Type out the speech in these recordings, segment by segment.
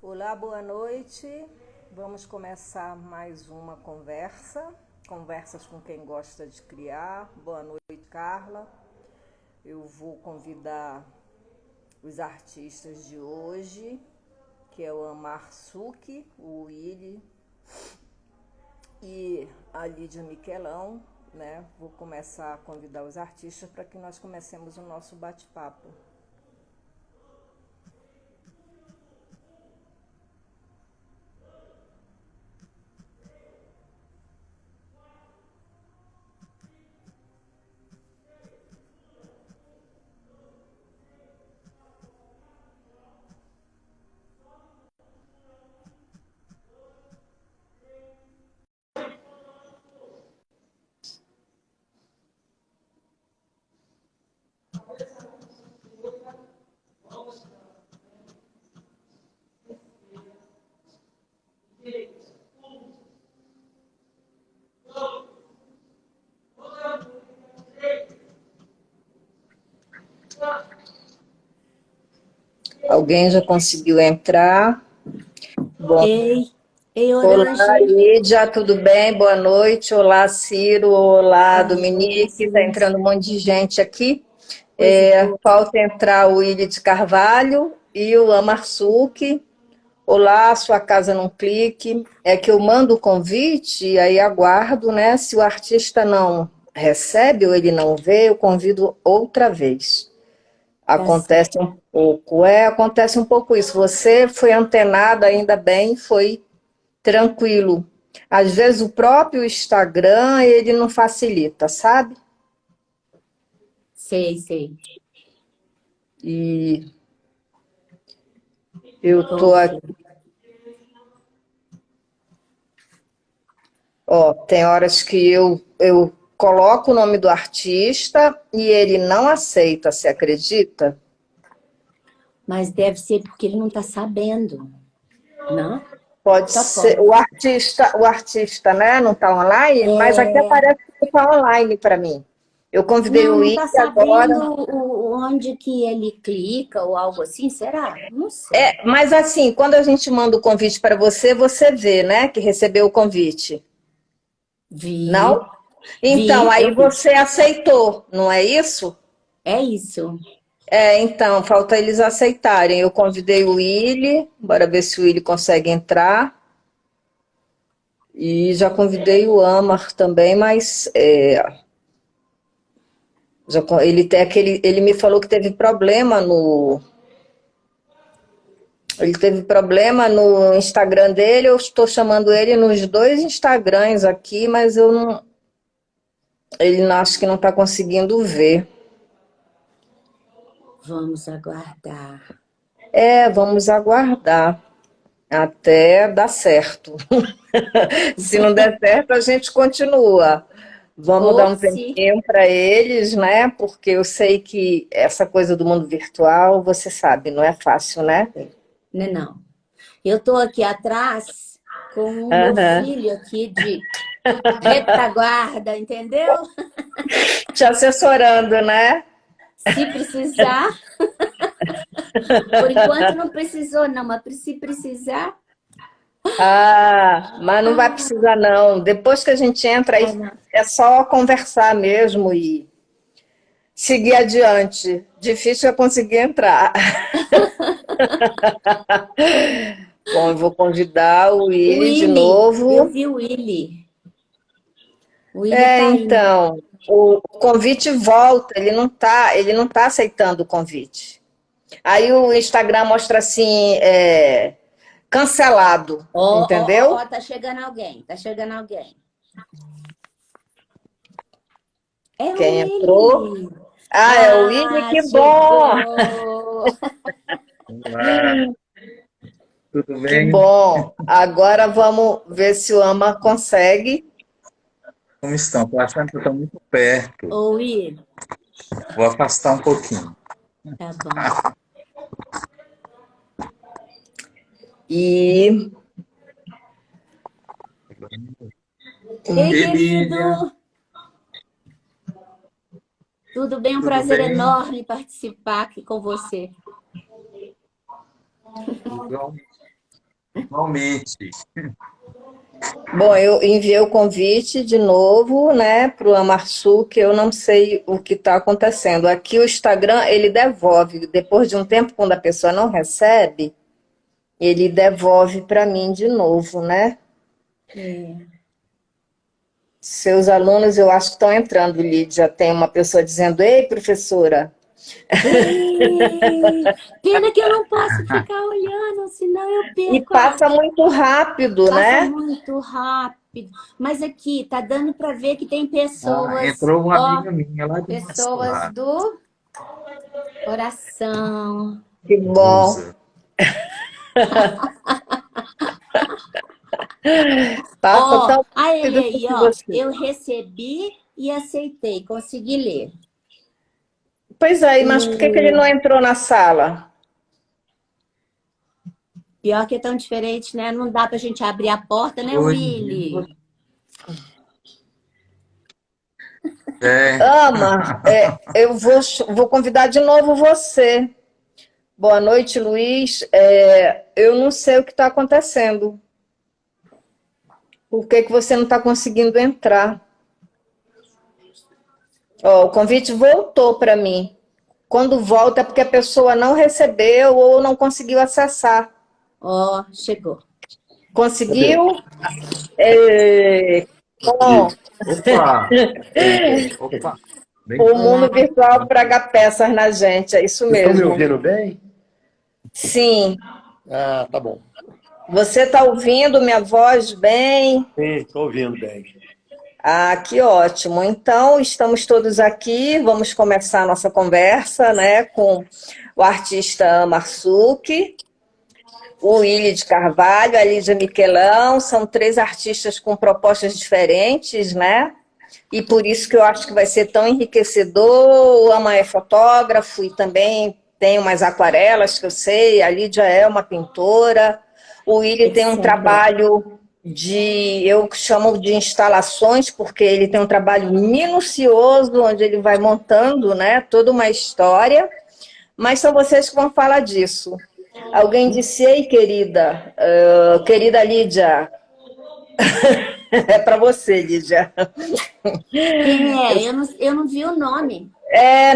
Olá, boa noite. Vamos começar mais uma conversas com quem gosta de criar. Boa noite, Carla. Eu vou convidar os artistas de hoje, que é o Amar Suki, o Willy e a Lídia Miquelão, né? Vou começar a convidar os artistas para que nós comecemos o nosso bate-papo. Alguém já conseguiu entrar? Bom, Ei, olá, Orange. Lídia, tudo bem? Boa noite. Olá, Ciro. Olá, Dominique. Está Sim, entrando um monte de gente aqui. coisa boa. Falta entrar o Willy de Carvalho e o Amarsuki. Olá, sua casa num clique. É que eu mando o convite e aí aguardo, né? Se o artista não recebe ou ele não vê, eu convido outra vez. Tá certo. Acontece um pouco isso. Você foi antenada, ainda bem, foi tranquilo. Às vezes o próprio Instagram, ele não facilita, sabe? Sei. E eu tô Ok. aqui, ó, tem horas que eu coloco o nome do artista e ele não aceita, você acredita? Mas deve ser porque ele não tá sabendo, não? Pode Só ser, pode. o artista, né, não está online, mas aqui É, aparece que está online para mim. Eu convidei não, o não Ike tá agora. sabendo onde que ele clica ou algo assim, será? Não sei. Mas assim, quando a gente manda o convite para você, você vê, né, que recebeu o convite. Vi, Não? Então, eu aí vi. você aceitou, não é isso? É isso. Então, falta eles aceitarem. Eu convidei o Willy, bora ver se o Willy consegue entrar. E já convidei o Amar também, mas ele me falou que ele teve problema no Instagram dele. Eu estou chamando ele nos dois Instagrams aqui, mas ele acho que não está conseguindo ver. Vamos aguardar. Vamos aguardar até dar certo. Se não der certo, a gente continua. Vamos dar Ou um se... tempinho para eles, né? Porque eu sei que essa coisa do mundo virtual, você sabe, não é fácil, né? Não. Eu tô aqui atrás com o meu Aham. filho aqui de retaguarda, entendeu? Te assessorando, né? Se precisar, por enquanto não precisou, não, mas se precisar, Mas não vai ah, precisar, não. Depois que a gente entra vai aí, não. é só conversar mesmo e seguir adiante. Difícil é conseguir entrar. Bom, eu vou convidar o O Willy de Willy, eu novo. vi o Willy. O Willy tá aí. Então, o convite volta, ele não tá aceitando o convite. Aí o Instagram mostra assim, cancelado, entendeu? Tá chegando alguém, tá chegando alguém. É o Quem entrou? Willy. É o Willy, Ah, que bom! chegou. Olá, tudo Que bem? bom! Agora vamos ver se o Ama consegue. Como estão? Estou achando que eu estou muito perto. Ô, Willy, Vou afastar um pouquinho. tá bom. E Ei, Ei, Lídia, querido, tudo bem? Um tudo prazer bem? enorme participar aqui com você. Igual. Igualmente. Bom, eu enviei o convite de novo, né, para o Amarsu, que eu não sei o que está acontecendo. Aqui o Instagram, ele devolve, depois de um tempo, quando a pessoa não recebe, ele devolve para mim de novo, né? É. Seus alunos, eu acho que estão entrando, Lídia. Tem uma pessoa dizendo, ei, professora. Ei, pena que eu não posso ficar olhando, senão eu E perco passa muito rápido, Passa né? muito rápido. Mas aqui, tá dando para ver que tem Ah, pessoas, entrou uma ó, amiga minha lá de pessoas Mossoró. do coração. Que bom. Usa. Passa Ó, tão aí ele rápido aí, que ó, você. eu recebi e aceitei, consegui ler. Pois é, mas por que ele O não entrou na sala? pior que é tão diferente, né? Não dá pra gente abrir a porta, né, Oi, Willy? é. Ama, eu vou convidar de novo você. Boa noite, Luiz. Eu não sei o que está acontecendo. Por que que você não está conseguindo entrar? Ó, o convite voltou para mim. Quando volta é porque a pessoa não recebeu ou não conseguiu acessar. Ó, chegou. Cadê? Conseguiu? É, bom, Isso. Opa! Opa! Bem, o Olá. mundo virtual praga peças na gente, é isso Vocês estão me mesmo. ouvindo bem? Sim. Ah, tá bom. Você está ouvindo minha voz bem? Sim, estou ouvindo bem. Ah, que ótimo. Então, estamos todos aqui, vamos começar a nossa conversa, né, com o artista Marsuki, o Willy de Carvalho, a Lídia Miquelão, são três artistas com propostas diferentes, né? E por isso que eu acho que vai ser tão enriquecedor. O Ama é fotógrafo e também tem umas aquarelas que eu sei, a Lídia é uma pintora, o Willy tem um Excelente. trabalho eu chamo de instalações, porque ele tem um trabalho minucioso, onde ele vai montando, né, toda uma história, mas são vocês que vão falar disso. Alguém disse, ei, querida, querida Lídia, é para você, Lídia. Quem é? Eu não vi o nome.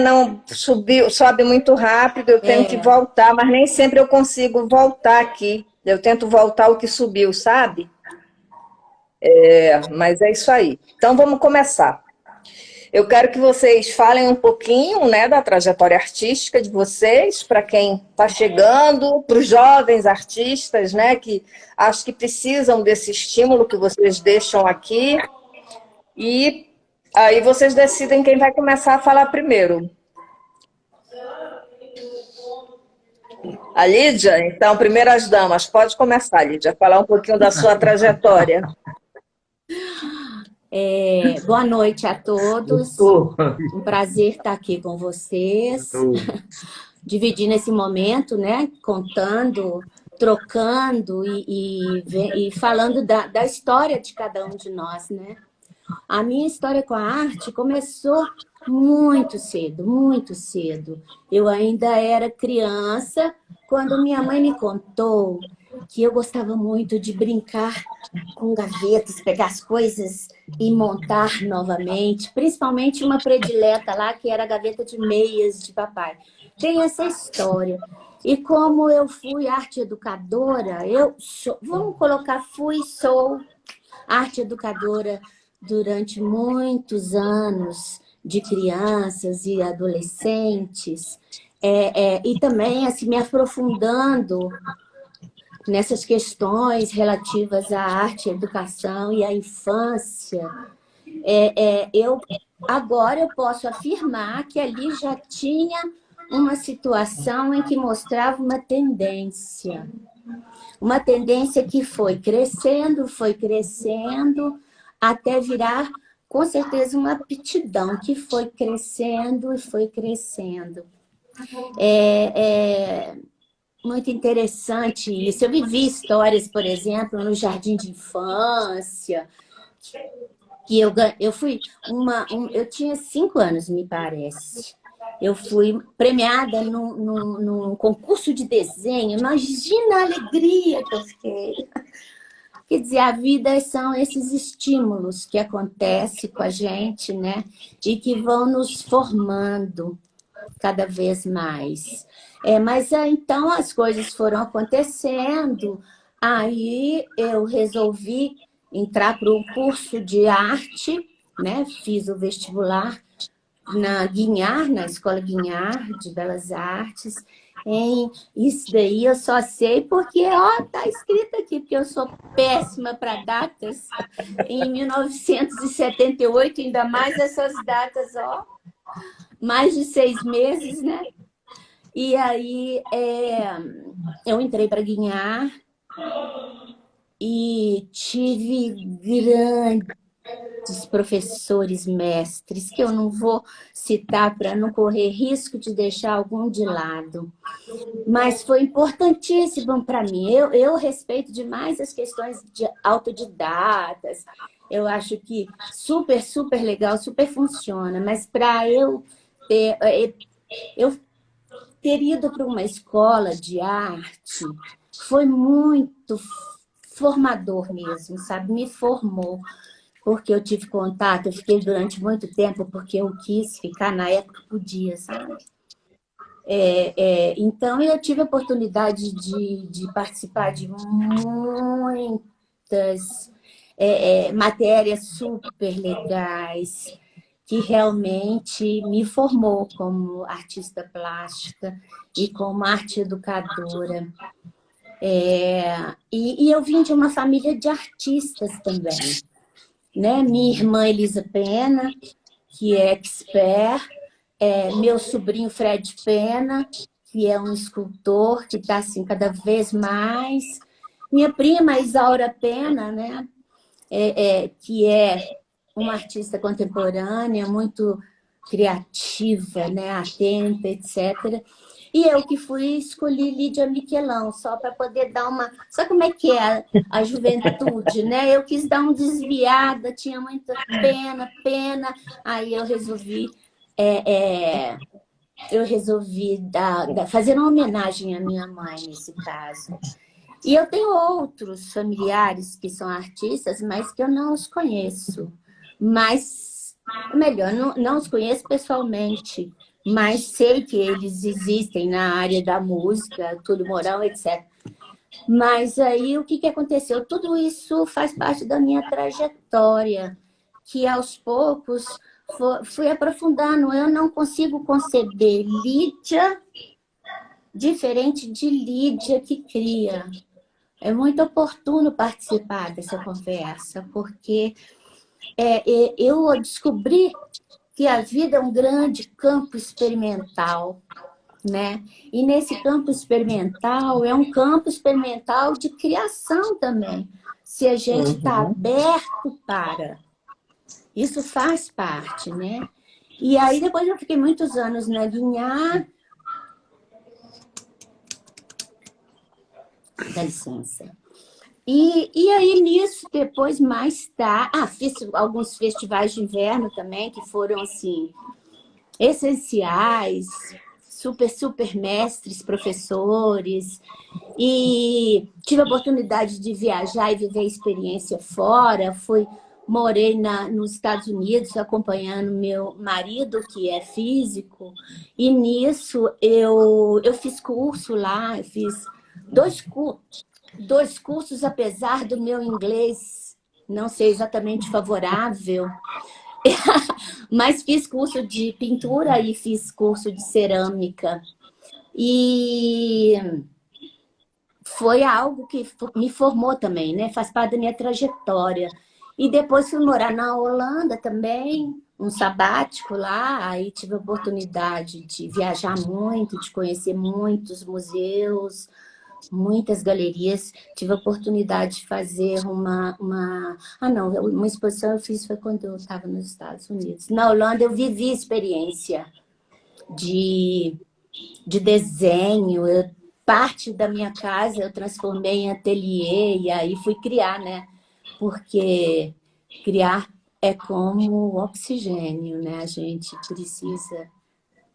Não, subiu, sobe muito rápido, eu tenho que É. voltar, mas nem sempre eu consigo voltar aqui. Eu tento voltar o que subiu, sabe? Mas é isso aí. Então vamos começar. Eu quero que vocês falem um pouquinho, né, da trajetória artística de vocês, para quem está chegando, para os jovens artistas, né, que acho que precisam desse estímulo que vocês deixam aqui. E aí vocês decidem quem vai começar a falar primeiro. A Lídia, então, primeiras damas, pode começar, Lídia, falar um pouquinho da sua trajetória. Boa noite a todos. Gostou? Um prazer estar aqui com vocês, dividindo esse momento, né? Contando, trocando e falando da história de cada um de nós, né? A minha história com a arte começou muito cedo, muito cedo. Eu ainda era criança quando minha mãe me contou que eu gostava muito de brincar com gavetas, pegar as coisas e montar novamente, principalmente uma predileta lá, que era a gaveta de meias de papai. Tem essa história. E como eu fui arte educadora, vamos colocar sou arte educadora durante muitos anos de crianças e adolescentes, e também assim, me aprofundando nessas questões relativas à arte, à educação e à infância. Agora eu posso afirmar que ali já tinha uma situação em que mostrava uma tendência que foi crescendo, até virar, com certeza, uma aptidão que foi crescendo e foi crescendo. É muito interessante isso. Eu vivi histórias, por exemplo, no jardim de infância, que eu fui eu tinha 5 anos, me parece. Eu fui premiada num concurso de desenho. Imagina a alegria que eu fiquei. Quer dizer, a vida são esses estímulos que acontecem com a gente, né? E que vão nos formando cada vez mais. Mas então as coisas foram acontecendo, aí eu resolvi entrar para um curso de arte, né? Fiz o vestibular na Guinhar, na Escola Guinhar de Belas Artes. Isso daí eu só sei porque, ó, tá escrito aqui, porque eu sou péssima para datas. Em 1978, ainda mais essas datas, ó, mais de 6 meses, né? E aí eu entrei para Guinhar e tive grandes professores mestres, que eu não vou citar para não correr risco de deixar algum de lado. Mas foi importantíssimo para mim. Eu respeito demais as questões de autodidatas. Eu acho que super, super legal, super funciona. Mas para eu ter ido para uma escola de arte foi muito formador mesmo, sabe? Me formou, porque eu tive contato, eu fiquei durante muito tempo, porque eu quis ficar na época que podia, sabe? Então, eu tive a oportunidade de participar de muitas matérias super legais, que realmente me formou como artista plástica e como arte educadora. E eu vim de uma família de artistas também, né? Minha irmã Elisa Pena, que é expert, meu sobrinho Fred Pena, que é um escultor que está assim, cada vez mais. Minha prima Isaura Pena, né? Que é uma artista contemporânea, muito criativa, né? Atenta, etc. E eu que escolhi Lídia Miquelão, só para poder dar uma... Sabe como é que é a juventude, né? Eu quis dar uma desviada, tinha muita pena. Aí eu resolvi fazer uma homenagem à minha mãe, nesse caso. E eu tenho outros familiares que são artistas, mas que eu não os conheço. Mas, melhor, não os conheço pessoalmente, mas sei que eles existem na área da música, Túlio Mourão, etc. Mas aí, o que aconteceu? Tudo isso faz parte da minha trajetória, que aos poucos fui aprofundando. Eu não consigo conceber Lídia diferente de Lídia que cria. É muito oportuno participar dessa conversa, porque eu descobri que a vida é um grande campo experimental, né? E nesse campo experimental, é um campo experimental de criação também, se a gente está aberto para. Isso faz parte, né? E aí, depois eu fiquei muitos anos na Guinhar. Dá licença. E aí, nisso, depois, mais tarde... fiz alguns festivais de inverno também, que foram, assim, essenciais, super, super mestres, professores. E tive a oportunidade de viajar e viver a experiência fora. Morei nos Estados Unidos, acompanhando meu marido, que é físico. E nisso, eu fiz curso lá, eu fiz dois cursos, apesar do meu inglês não ser exatamente favorável, mas fiz curso de pintura e fiz curso de cerâmica. E foi algo que me formou também, né? Faz parte da minha trajetória. E depois fui morar na Holanda também, um sabático lá, aí tive a oportunidade de viajar muito, de conhecer muitos museus, muitas galerias. Tive a oportunidade de fazer uma exposição eu fiz foi quando eu estava nos Estados Unidos. Na Holanda eu vivi experiência de desenho. Parte da minha casa eu transformei em ateliê e aí fui criar, né? Porque criar é como oxigênio, né? A gente precisa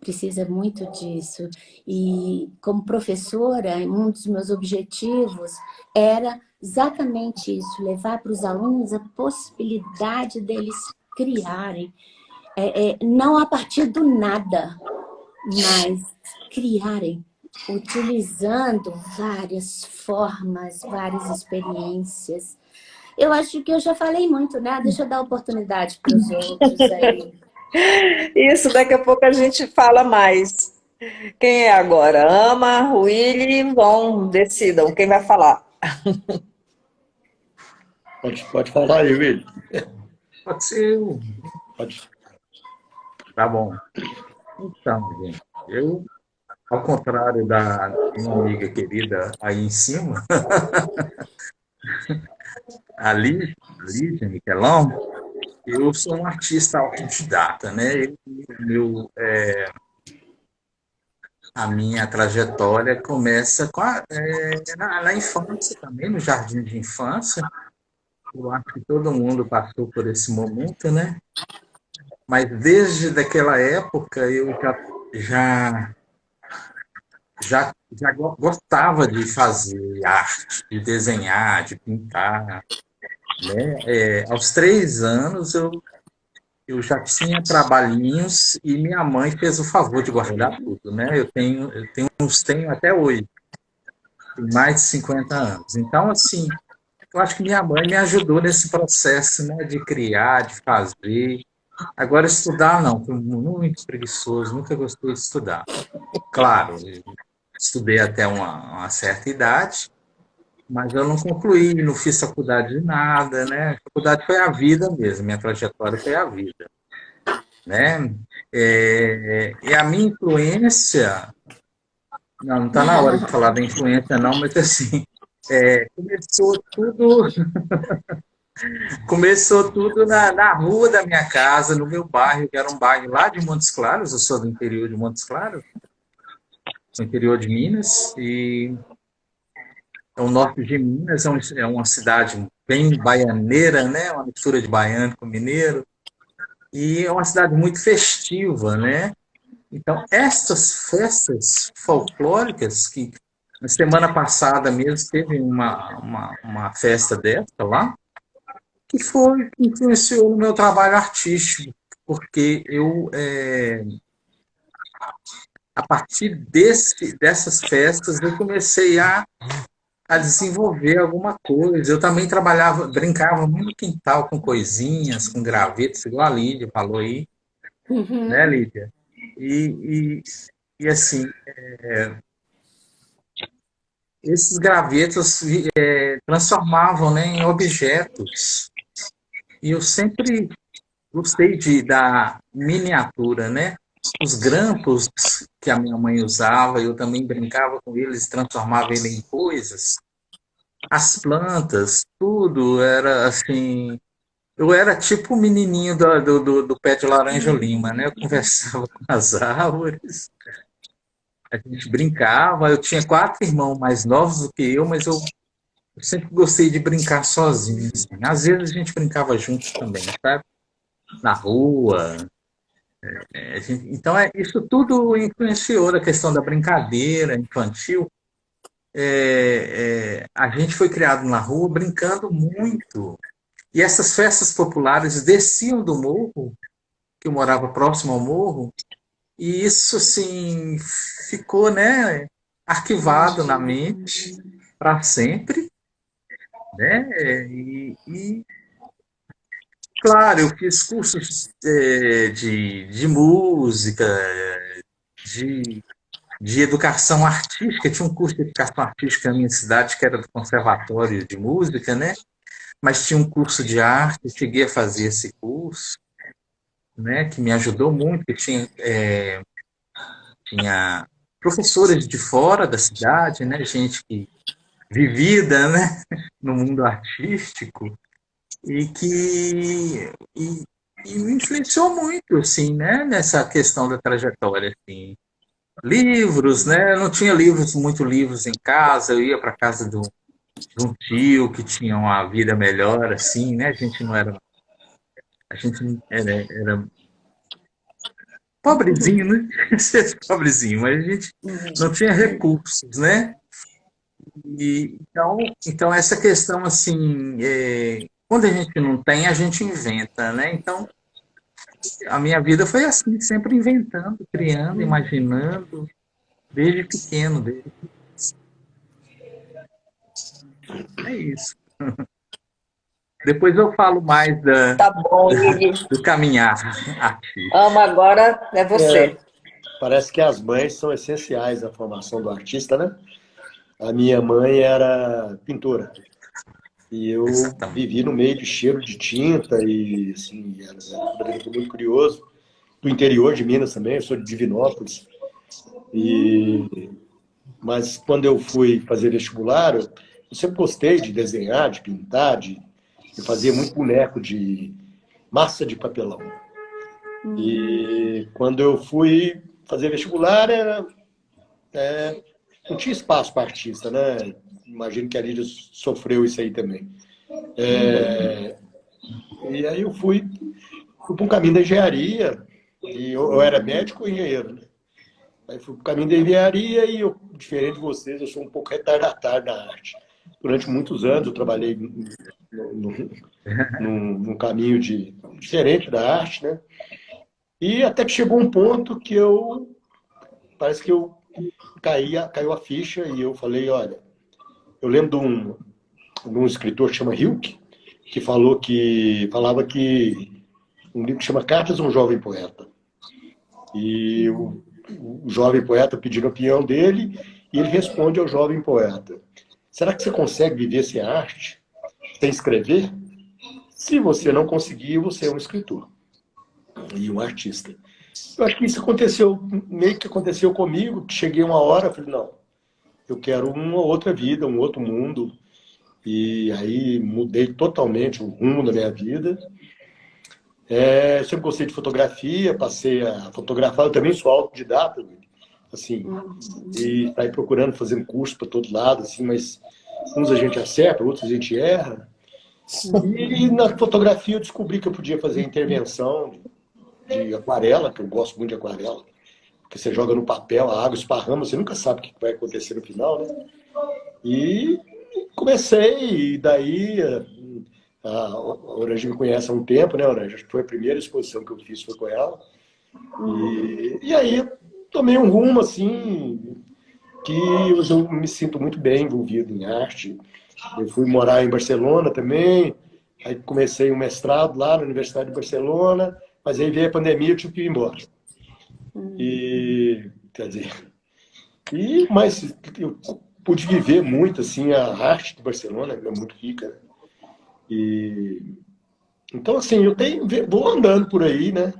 precisa muito disso. E como professora, um dos meus objetivos era exatamente isso, levar para os alunos a possibilidade deles criarem, não a partir do nada, mas criarem, utilizando várias formas, várias experiências. Eu acho que eu já falei muito, né? Deixa eu dar oportunidade para os outros aí. Isso, daqui a pouco a gente fala mais. Quem é agora? Ama, Willy, vão, decidam quem vai falar. Pode falar aí, Will. Pode ser eu. Pode. Tá bom. Então, gente, eu, ao contrário da minha amiga querida aí em cima, a Lígia Miquelão, eu sou um artista autodidata, né? A minha trajetória começa na infância também, no jardim de infância. Eu acho que todo mundo passou por esse momento, né? Mas desde daquela época eu já, já gostava de fazer arte, de desenhar, de pintar, né? Aos 3 anos eu já tinha trabalhinhos e minha mãe fez o favor de guardar tudo, né? Tenho até hoje, tenho mais de 50 anos. Então, assim, eu acho que minha mãe me ajudou nesse processo, né, de criar, de fazer. Agora, estudar, não, fui muito preguiçoso, nunca gostei de estudar. Claro, eu estudei até uma certa idade, mas eu não concluí, não fiz faculdade de nada, né? A faculdade foi a vida mesmo, minha trajetória foi a vida, né? E a minha influência, não está na hora de falar da influência, não, mas assim, começou tudo, começou tudo na rua da minha casa, no meu bairro, que era um bairro lá de Montes Claros, eu sou do interior de Montes Claros, no interior de Minas, e o norte de Minas é uma cidade bem baianeira, né? Uma mistura de baiano com mineiro, e é uma cidade muito festiva, né? Então, estas festas folclóricas, que na semana passada mesmo teve uma festa dessa lá, que influenciou no meu trabalho artístico, porque a partir dessas festas, eu comecei a desenvolver alguma coisa. Eu também brincava muito no quintal com coisinhas, com gravetos, igual a Lídia falou aí, né, Lídia? E assim, esses gravetos transformavam, né, em objetos. E eu sempre gostei da miniatura, né? Os grampos que a minha mãe usava, eu também brincava com eles, transformava ele em coisas. As plantas, tudo era assim. Eu era tipo o menininho do pé de laranja lima, né? Eu conversava com as árvores, a gente brincava. Eu tinha 4 irmãos mais novos do que eu, mas eu sempre gostei de brincar sozinho, assim. Às vezes a gente brincava juntos também, sabe? Na rua. Então, isso tudo influenciou na questão da brincadeira infantil. A gente foi criado na rua brincando muito. E essas festas populares desciam do morro, que eu morava próximo ao morro, e isso, assim, ficou, né, arquivado na mente para sempre, né? Claro, eu fiz cursos de música, de, de educação artística. Tinha um curso de educação artística na minha cidade que era do Conservatório de Música, né? Mas tinha um curso de arte, eu cheguei a fazer esse curso, né? Que me ajudou muito, que tinha professores de fora da cidade, né? Gente que vivida, né? No mundo artístico. E me influenciou muito, assim, né, nessa questão da trajetória, assim. Livros, né, eu não tinha muitos livros em casa, eu ia para casa de um tio que tinha uma vida melhor, assim, né, a gente pobrezinho, né? Ser pobrezinho, mas a gente não tinha recursos, né? Então essa questão, assim, quando a gente não tem, a gente inventa, né? Então, a minha vida foi assim, sempre inventando, criando, imaginando, desde pequeno. É isso. Depois eu falo mais Tá bom, Willy. do caminhar artístico. Ama agora, é você. Parece que as mães são essenciais na formação do artista, né? A minha mãe era pintora. E eu Exatamente. vivi no meio de cheiro de tinta e, assim, era muito curioso. Do interior de Minas também, eu sou de Divinópolis. Mas quando eu fui fazer vestibular, eu sempre gostei de desenhar, de pintar, eu fazia muito boneco de massa de papelão. E quando eu fui fazer vestibular, não tinha espaço para artista, né? Imagino que a Lídia sofreu isso aí também. E aí eu fui para um caminho da engenharia, e eu era médico e engenheiro, né? Aí fui para o caminho da engenharia e eu, diferente de vocês, eu sou um pouco retardatário na arte. Durante muitos anos eu trabalhei num caminho diferente da arte, né? E até que chegou um ponto que parece que caiu a ficha e eu falei, olha, eu lembro de um escritor que chama Hilke, que falava que um livro que chama Cartas a um Jovem Poeta. E o jovem poeta pedindo a opinião dele e ele responde ao jovem poeta: será que você consegue viver sem arte, sem escrever? Se você não conseguir, você é um escritor e um artista. Eu acho que isso aconteceu, meio que aconteceu comigo, que cheguei uma hora e falei, não, eu quero uma outra vida, um outro mundo. E aí mudei totalmente o rumo da minha vida. Sempre gostei de fotografia, passei a fotografar, eu também sou autodidata, assim, e saí procurando, fazendo curso para todo lado, assim, mas uns a gente acerta, outros a gente erra. E na fotografia eu descobri que eu podia fazer intervenção de aquarela, que eu gosto muito de aquarela, porque você joga no papel, a água esparrama, você nunca sabe o que vai acontecer no final, né? E comecei, e daí a Orange me conhece há um tempo, né, Orange? Acho que foi a primeira exposição que eu fiz, foi com ela. E aí tomei um rumo, assim, que eu me sinto muito bem envolvido em arte. Eu fui morar em Barcelona também, aí comecei um mestrado lá na Universidade de Barcelona, mas aí veio a pandemia e eu tive que ir embora. Quer dizer, mas eu pude viver muito, assim, a arte de Barcelona, é muito rica. Então, assim, vou andando por aí, né?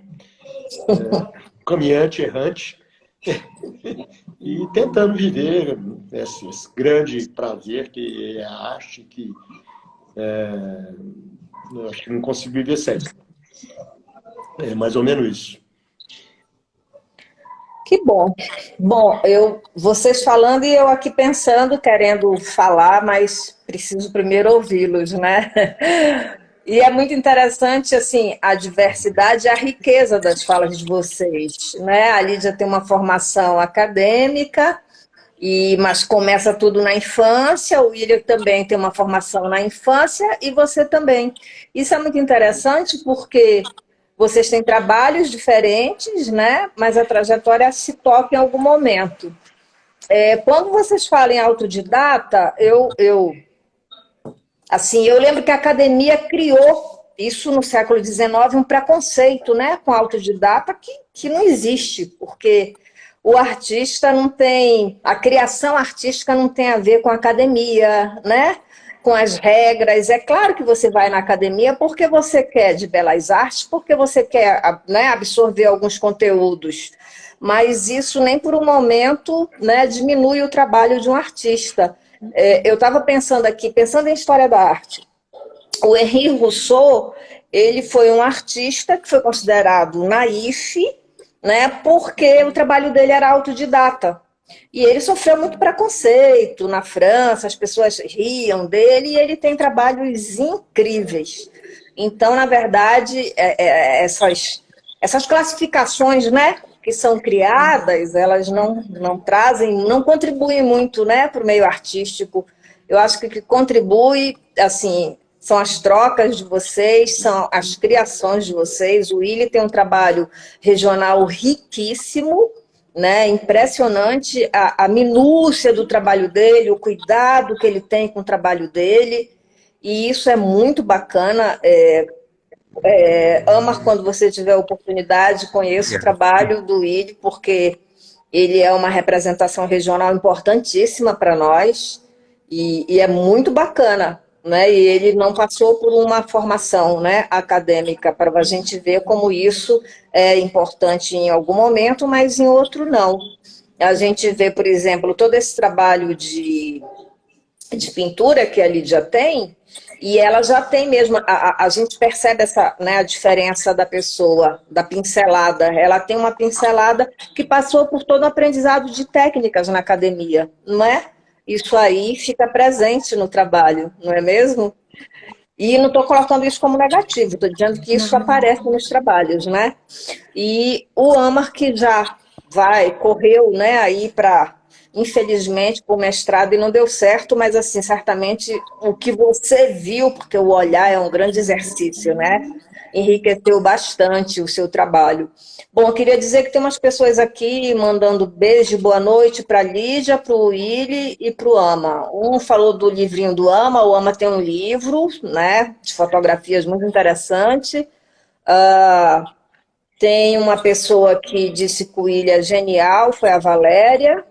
Caminhante, errante, e tentando viver esse grande prazer que é a arte, que eu acho que não consigo viver sempre. É mais ou menos isso. Que bom. Bom, vocês falando e eu aqui pensando, querendo falar, mas preciso primeiro ouvi-los, né? E é muito interessante, assim, a diversidade e a riqueza das falas de vocês, né? A Lídia tem uma formação acadêmica, mas começa tudo na infância, o William também tem uma formação na infância e você também. Isso é muito interessante porque vocês têm trabalhos diferentes, né? Mas a trajetória se toca em algum momento. Quando vocês falam em autodidata, eu lembro que a academia criou, isso no século XIX, um preconceito, né, com autodidata que não existe, porque o artista não tem, a criação artística não tem a ver com a academia, né? Com as regras. É claro que você vai na academia porque você quer de belas artes, porque você quer, né, absorver alguns conteúdos, mas isso nem por um momento, né, diminui o trabalho de um artista. Eu estava pensando em história da arte. O Henri Rousseau, ele foi um artista que foi considerado naif, né, porque o trabalho dele era autodidata. E ele sofreu muito preconceito na França, as pessoas riam dele, e ele tem trabalhos incríveis. Então, na verdade, essas classificações, né, que são criadas, elas não trazem, não contribuem muito, né, para o meio artístico. Eu acho que o que contribui, assim, são as trocas de vocês, são as criações de vocês. O Willy tem um trabalho regional riquíssimo, né? Impressionante a minúcia do trabalho dele, o cuidado que ele tem com o trabalho dele, e isso é muito bacana. Ama, quando você tiver a oportunidade, conheça o trabalho do Willy, porque ele é uma representação regional importantíssima para nós, e é muito bacana, né? E ele não passou por uma formação, né, acadêmica, para a gente ver como isso é importante em algum momento, mas em outro não. A gente vê, por exemplo, todo esse trabalho de pintura que a Lídia tem, e ela já tem mesmo, a gente percebe essa, né, a diferença da pessoa, da pincelada. Ela tem uma pincelada que passou por todo o aprendizado de técnicas na academia, não é? Isso aí fica presente no trabalho, não é mesmo? E não estou colocando isso como negativo, estou dizendo que isso aparece nos trabalhos, né? E o Amar, que já correu, né, aí para, infelizmente, para o mestrado e não deu certo, mas assim, certamente o que você viu, porque o olhar é um grande exercício, né? Enriqueceu bastante o seu trabalho. Bom, eu queria dizer que tem umas pessoas aqui mandando beijo e boa noite para a Lídia, para o Willy e para o Ama. Um falou do livrinho do Ama, o Ama tem um livro, né, de fotografias muito interessante. Tem uma pessoa que disse que o Willy é genial, foi a Valéria.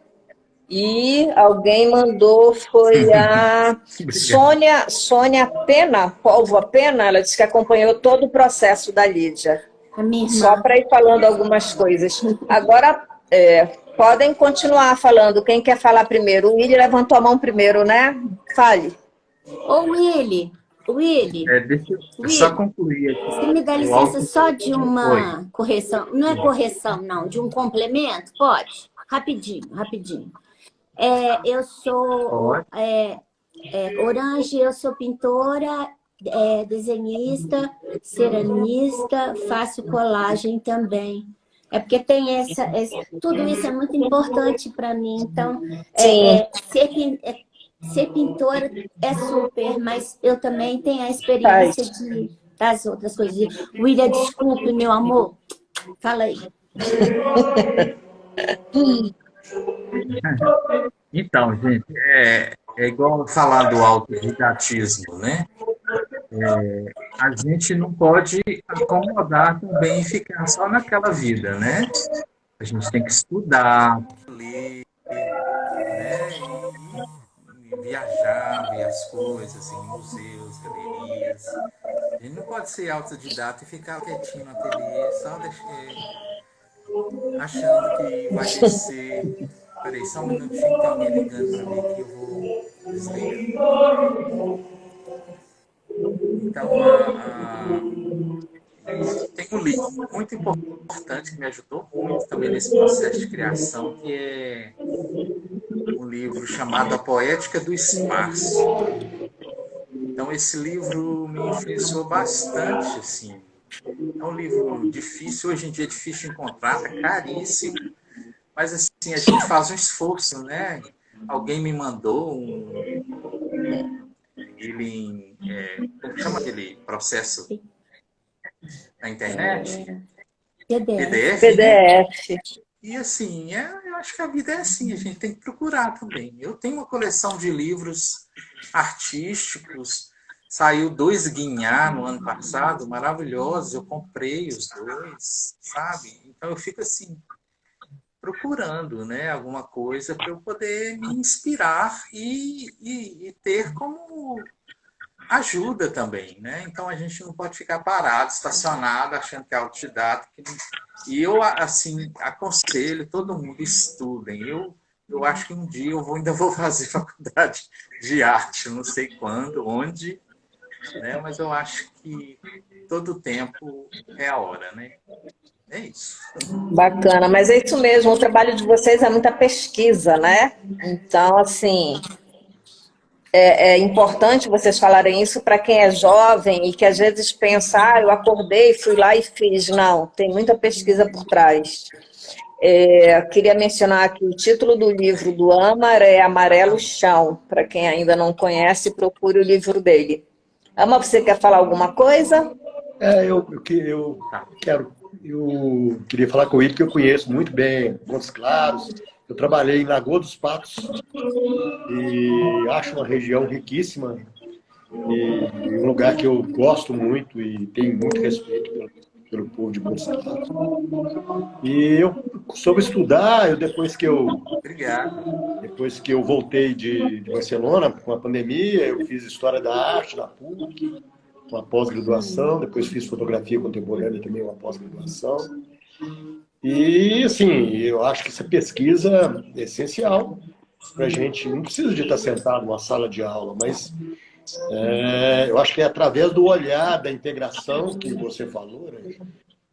E alguém mandou, foi a Sônia Pena, Polvo Pena, ela disse que acompanhou todo o processo da Lídia. A minha irmã. Só para ir falando algumas coisas. Agora, podem continuar falando. Quem quer falar primeiro? O Willy levantou a mão primeiro, né? Fale. Ô, Willy, Deixa eu só concluir aqui. você me dá licença só de uma correção? Não é correção, não, de um complemento? Pode? Rapidinho. Eu sou Orange, eu sou pintora, desenhista, ceramista, faço colagem também. É porque tem tudo isso é muito importante para mim. Então, ser pintora é super, mas eu também tenho a experiência das outras coisas. William, desculpe, meu amor. Fala aí. Então, gente, é igual falar do autodidatismo, né? A gente não pode acomodar também e ficar só naquela vida, né? A gente tem que estudar, ler, né? E viajar, ver as coisas em museus, galerias. A gente não pode ser autodidata e ficar quietinho no ateliê, só achando que vai descer. Peraí, só um minutinho, tem alguém ligando para mim que eu vou desligar. Então, tem um livro muito importante que me ajudou muito também nesse processo de criação, que é um livro chamado A Poética do Espaço. Então, esse livro me influenciou bastante, assim. É um livro difícil, hoje em dia é difícil de encontrar, é caríssimo. Mas, assim, a gente faz um esforço, né? Alguém me mandou como chama aquele processo na internet? PDF. PDF. Né? E, assim, eu acho que a vida é assim, a gente tem que procurar também. Eu tenho uma coleção de livros artísticos, saiu 2 Guinhá no ano passado, maravilhosos, eu comprei os 2, sabe? Então, eu fico assim, procurando, né, alguma coisa para eu poder me inspirar e ter como ajuda também, né? Então a gente não pode ficar parado, estacionado, achando que é autodidata. E eu, assim, aconselho todo mundo, estudem. Eu acho que um dia eu ainda vou fazer faculdade de arte, não sei quando, onde, né? Mas eu acho que todo tempo é a hora, né? É isso. Bacana, mas é isso mesmo, o trabalho de vocês é muita pesquisa, né? Então, assim, é importante vocês falarem isso para quem é jovem e que às vezes pensa, eu acordei, fui lá e fiz. Não, tem muita pesquisa por trás. Queria mencionar que o título do livro do Amar é Amarelo Chão. Para quem ainda não conhece, procure o livro dele. Amar, você quer falar alguma coisa? Eu queria falar com ele que eu conheço muito bem Montes Claros. Eu trabalhei em Lagoa dos Patos e acho uma região riquíssima e um lugar que eu gosto muito e tenho muito respeito pelo povo de Montes Claros. E eu soube estudar, Obrigado. depois que eu voltei de Barcelona com a pandemia, eu fiz História da Arte na PUC, uma pós-graduação, depois fiz Fotografia Contemporânea também, uma pós-graduação. E, assim, eu acho que essa pesquisa é essencial para a gente. Não precisa de estar sentado numa sala de aula, mas eu acho que é através do olhar, da integração que você falou, né,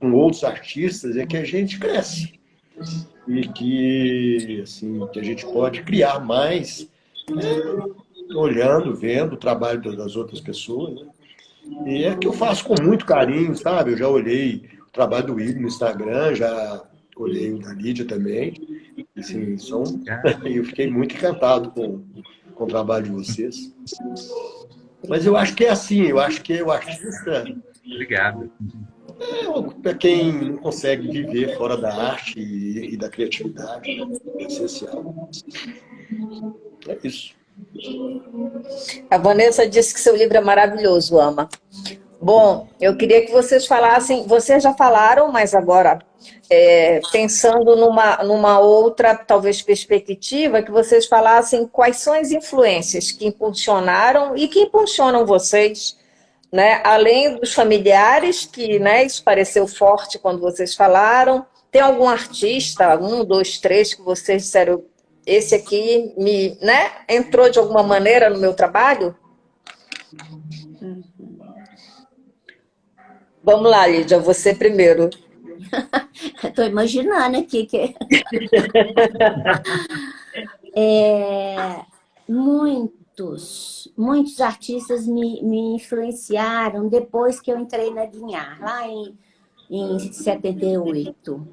com outros artistas, é que a gente cresce. E que, assim, que a gente pode criar mais, olhando, vendo o trabalho das outras pessoas, né? E é que eu faço com muito carinho, sabe? Eu já olhei o trabalho do Igor no Instagram, já olhei o da Lídia também. Assim, eu fiquei muito encantado com o trabalho de vocês. Mas eu acho que é assim, eu acho que o artista Obrigado. para quem não consegue viver fora da arte e da criatividade, né? É essencial. É isso. A Vanessa disse que seu livro é maravilhoso, Ama. Bom, eu queria que vocês falassem, vocês já falaram, mas agora, pensando numa outra, talvez, perspectiva, que vocês falassem quais são as influências que impulsionaram e que impulsionam vocês, né? Além dos familiares, que, né, isso pareceu forte quando vocês falaram. Tem algum artista, um, dois, três, que vocês disseram, esse aqui né, entrou de alguma maneira no meu trabalho? Vamos lá, Lídia, você primeiro. Estou imaginando aqui que muitos artistas me influenciaram depois que eu entrei na Guinhar, lá em 78.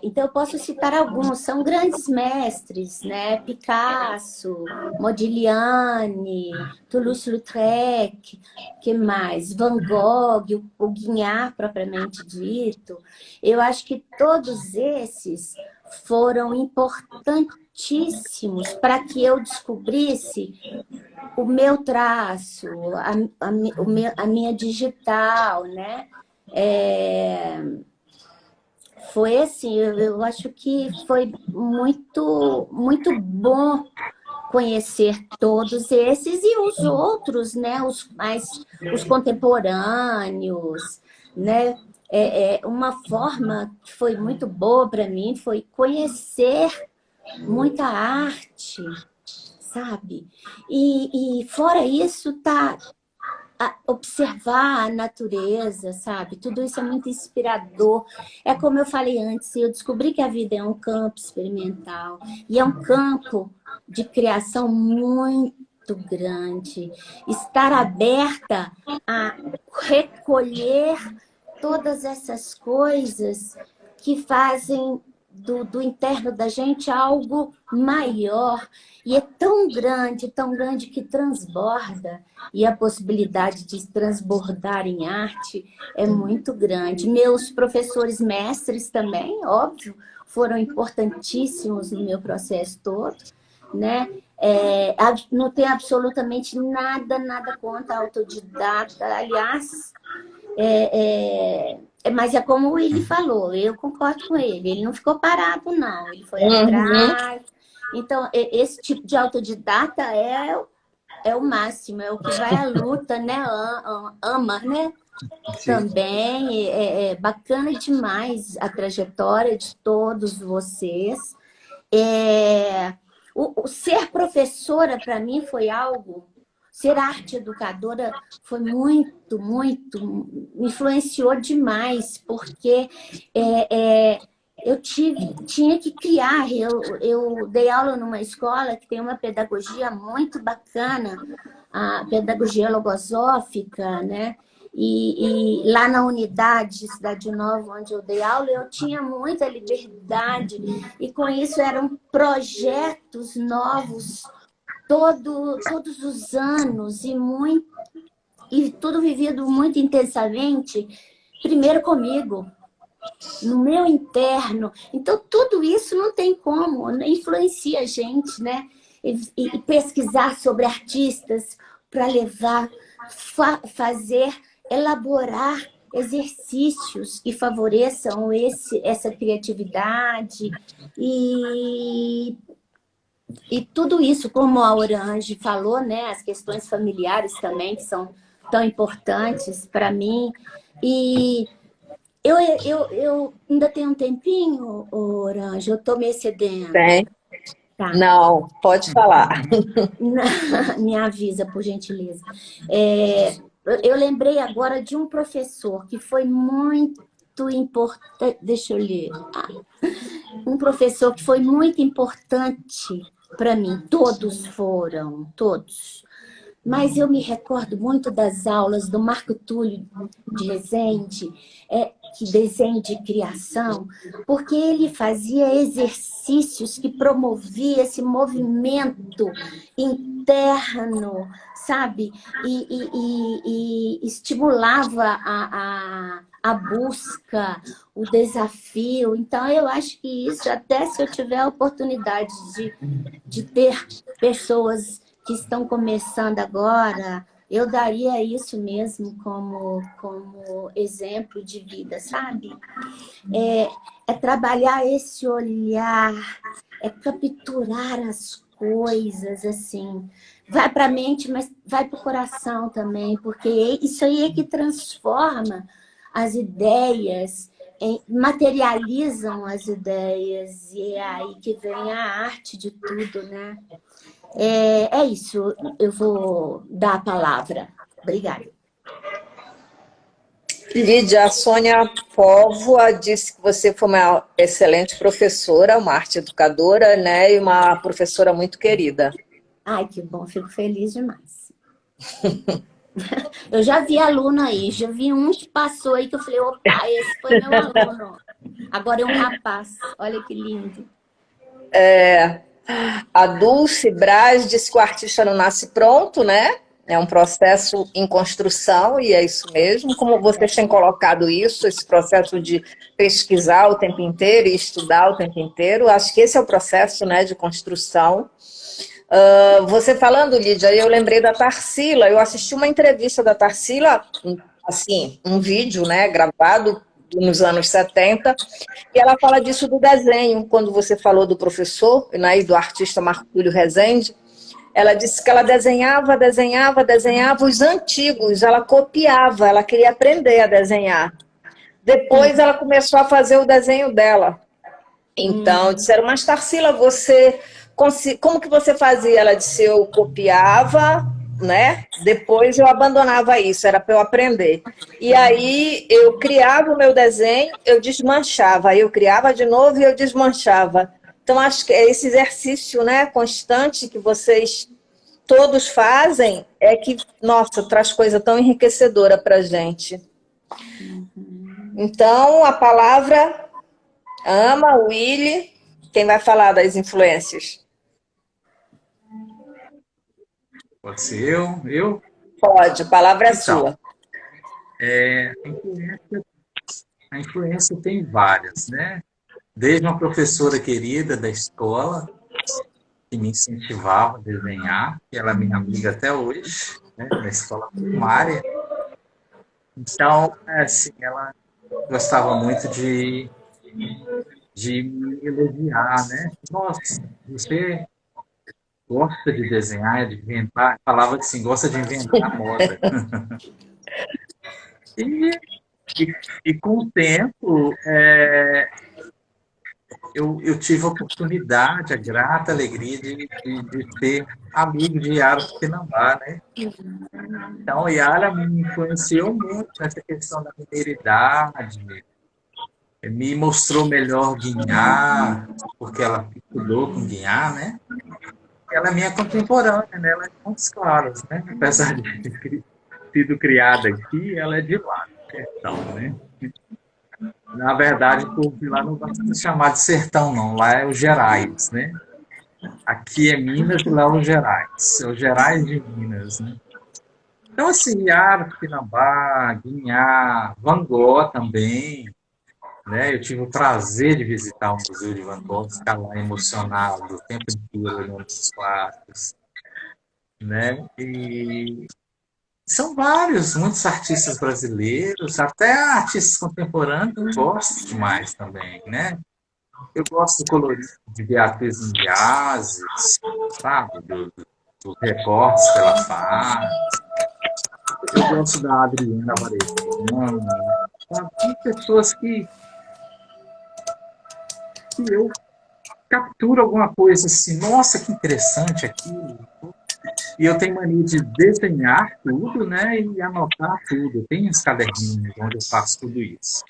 Então, eu posso citar alguns, são grandes mestres, né? Picasso, Modigliani, Toulouse-Lautrec, que mais? Van Gogh, o Guignard, propriamente dito. Eu acho que todos esses foram importantíssimos para que eu descobrisse o meu traço, a minha digital, né? Foi assim, eu acho que foi muito, muito bom conhecer todos esses e os outros, né? Os contemporâneos, né? Uma forma que foi muito boa para mim foi conhecer muita arte, sabe? E fora isso, observar a natureza, sabe? Tudo isso é muito inspirador. É como eu falei antes, eu descobri que a vida é um campo experimental e é um campo de criação muito grande. Estar aberta a recolher todas essas coisas que fazem do interno da gente algo maior. E é tão grande que transborda. E a possibilidade de transbordar em arte é muito grande. Meus professores mestres também, óbvio, foram importantíssimos no meu processo todo, né? Não tem absolutamente nada contra a autodidata. Aliás, mas é como o Willy falou, eu concordo com ele. Ele não ficou parado, não. Ele foi atrás. Então, esse tipo de autodidata é o máximo, é o que vai à luta, né? Ama, né? Sim. Também é bacana demais a trajetória de todos vocês. O ser professora, para mim, foi algo... Ser arte educadora foi muito, me influenciou demais, porque eu tinha que criar. Eu dei aula numa escola que tem uma pedagogia muito bacana, a pedagogia logosófica, né? E lá na unidade Cidade Nova, onde eu dei aula, eu tinha muita liberdade. E com isso eram projetos novos todos os anos e tudo vivido muito intensamente, primeiro comigo, no meu interno. Então, tudo isso não tem como, influencia a gente, né? E pesquisar sobre artistas para levar, fazer, elaborar exercícios que favoreçam essa criatividade e tudo isso, como a Orange falou, né? As questões familiares também, que são tão importantes para mim. E eu ainda tenho um tempinho, Orange? Eu estou me excedendo. Tem. Tá. Não, pode falar. Me avisa, por gentileza. Eu lembrei agora de um professor que foi muito importante. Deixa eu ler. Um professor que foi muito importante para mim. Todos foram, todos. Mas eu me recordo muito das aulas do Marco Túlio de Rezende, que desenho de criação, porque ele fazia exercícios que promoviam esse movimento interno, sabe? E estimulava a busca, o desafio. Então, eu acho que isso, até se eu tiver a oportunidade de ter pessoas que estão começando agora, eu daria isso mesmo como exemplo de vida, sabe? É trabalhar esse olhar, é capturar as coisas, assim. Vai para a mente, mas vai para o coração também, porque isso aí é que transforma as ideias, materializam as ideias, e é aí que vem a arte de tudo, né? É isso, eu vou dar a palavra. Obrigada. Lídia, a Sônia Póvoa disse que você foi uma excelente professora, uma arte educadora, né? E uma professora muito querida. Ai, que bom, fico feliz demais. Eu já vi aluno aí, já vi um que passou aí que eu falei, opa, esse foi meu aluno. Agora é um rapaz, olha que lindo. A Dulce Braz disse que o artista não nasce pronto, né? É um processo em construção, e é isso mesmo. Como vocês têm colocado isso, esse processo de pesquisar o tempo inteiro e estudar o tempo inteiro, acho que esse é o processo, né, de construção. Você falando, Lídia, eu lembrei da Tarsila. Eu assisti uma entrevista da Tarsila, assim, um vídeo, né, gravado nos anos 70, e ela fala disso do desenho, quando você falou do professor, né, e do artista Marco Túlio Rezende. Ela disse que ela desenhava os antigos, ela copiava, ela queria aprender a desenhar. Depois ela começou a fazer o desenho dela. Então, disseram, mas Tarsila, como que você fazia? Ela disse, eu copiava, né? Depois eu abandonava isso, era para eu aprender. E aí eu criava o meu desenho, eu desmanchava, aí eu criava de novo e eu desmanchava. Então, acho que esse exercício, né, constante que vocês todos fazem é que, nossa, traz coisa tão enriquecedora para a gente. Então, a palavra Ama, Willy, quem vai falar das influências? Pode ser eu? Pode, a palavra é Então, sua. A influência tem várias, né? Desde uma professora querida da escola, que me incentivava a desenhar, que ela é minha amiga até hoje, né, da escola primária. Então, assim, ela gostava muito de me elogiar, né? Nossa, você gosta de desenhar, de inventar? Falava assim, gosta de inventar moda. E com o tempo, eu tive a oportunidade, a grata alegria de ser amigo de Yara Tupinambá, né? Então, Yara me influenciou muito nessa questão da mineiridade, me mostrou melhor Guiná, porque ela estudou com Guiná, né? Ela é minha contemporânea, né? Ela é de Montes Claros, né? Apesar de sido criada aqui, ela é de lá, do sertão, né? Na verdade, o povo de lá não gosta de chamar de sertão, não. Lá é o Gerais, né? Aqui é Minas e lá é o Gerais. É o Gerais de Minas, né? Então, assim, Iara, Tupinambá, Guinhá, Van Gogh também, né? Eu tive o prazer de visitar o Museu de Van Gogh, ficar lá emocionado o tempo inteiro olhando os quadros, né? E são vários, muitos artistas brasileiros, até artistas contemporâneos eu gosto demais também, né? Eu gosto do colorido de Beatriz Ingiazes, sabe? Dos recortes que ela faz. Eu gosto da Adriana Varejano. Sabe? Tem pessoas que eu capturo alguma coisa assim, nossa, que interessante aquilo. E eu tenho mania de desenhar tudo, né? E anotar tudo. Eu tenho uns caderninhos onde eu faço tudo isso.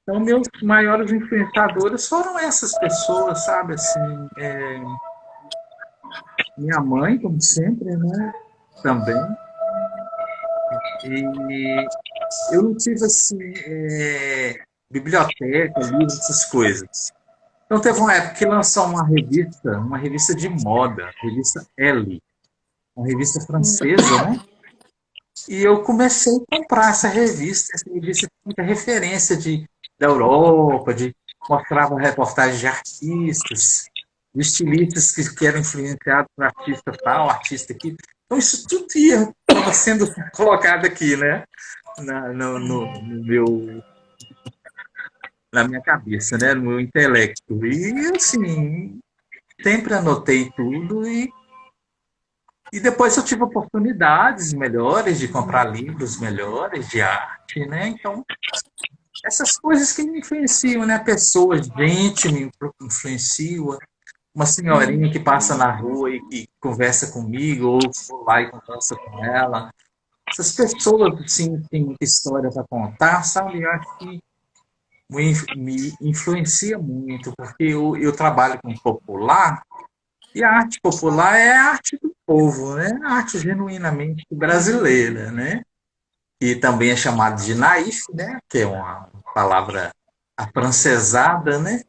Então, meus maiores influenciadores foram essas pessoas, sabe? Assim, minha mãe, como sempre, né? Também. E eu não tive, assim, biblioteca, livro, essas coisas. Então, teve uma época que lançou uma revista de moda, a revista Elle, uma revista francesa, né? E eu comecei a comprar essa revista tinha muita referência da Europa, mostrava reportagens de artistas, de estilistas que eram influenciados por artista tal, artista aqui. Então isso tudo estava sendo colocado aqui, né? No meu, na minha cabeça, né? No meu intelecto. E assim, sempre anotei tudo e depois eu tive oportunidades melhores de comprar livros melhores de arte, né? Então, essas coisas que me influenciam, né? Pessoas, gente me influencia. Uma senhorinha que passa na rua e que conversa comigo, ou vou lá e conversa com ela. Essas pessoas, assim, têm muita história para contar, sabe? Eu acho que me influencia muito, porque eu trabalho com popular, e a arte popular é a arte do povo, né? A arte genuinamente brasileira, né? E também é chamada de naif, né? Que é uma palavra afrancesada, né?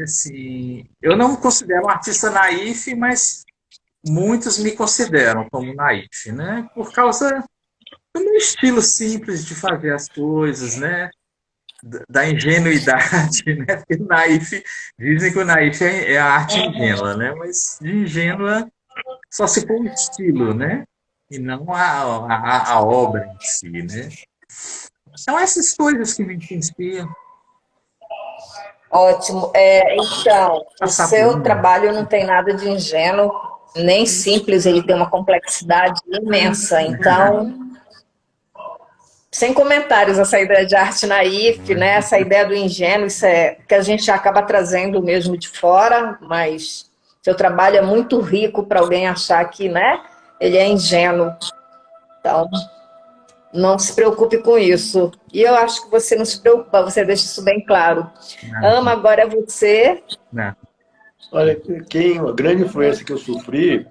Assim, eu não me considero um artista naif, mas muitos me consideram como naif, né? Por causa do meu estilo simples de fazer as coisas, né? Da ingenuidade, né? Porque naif, dizem que o naif é a arte ingênua, né? Mas de ingênua só se for o estilo, né? E não a obra em si, né? São essas coisas que me inspiram. Ótimo. Então, o seu trabalho não tem nada de ingênuo, nem simples, ele tem uma complexidade imensa. Então, sem comentários essa ideia de arte naif, né? Essa ideia do ingênuo, isso é que a gente acaba trazendo mesmo de fora, mas seu trabalho é muito rico para alguém achar que, né, ele é ingênuo. Então, não se preocupe com isso. E eu acho que você não se preocupa, você deixa isso bem claro. Ama, agora é você. Não. Olha, a grande influência que eu sofri,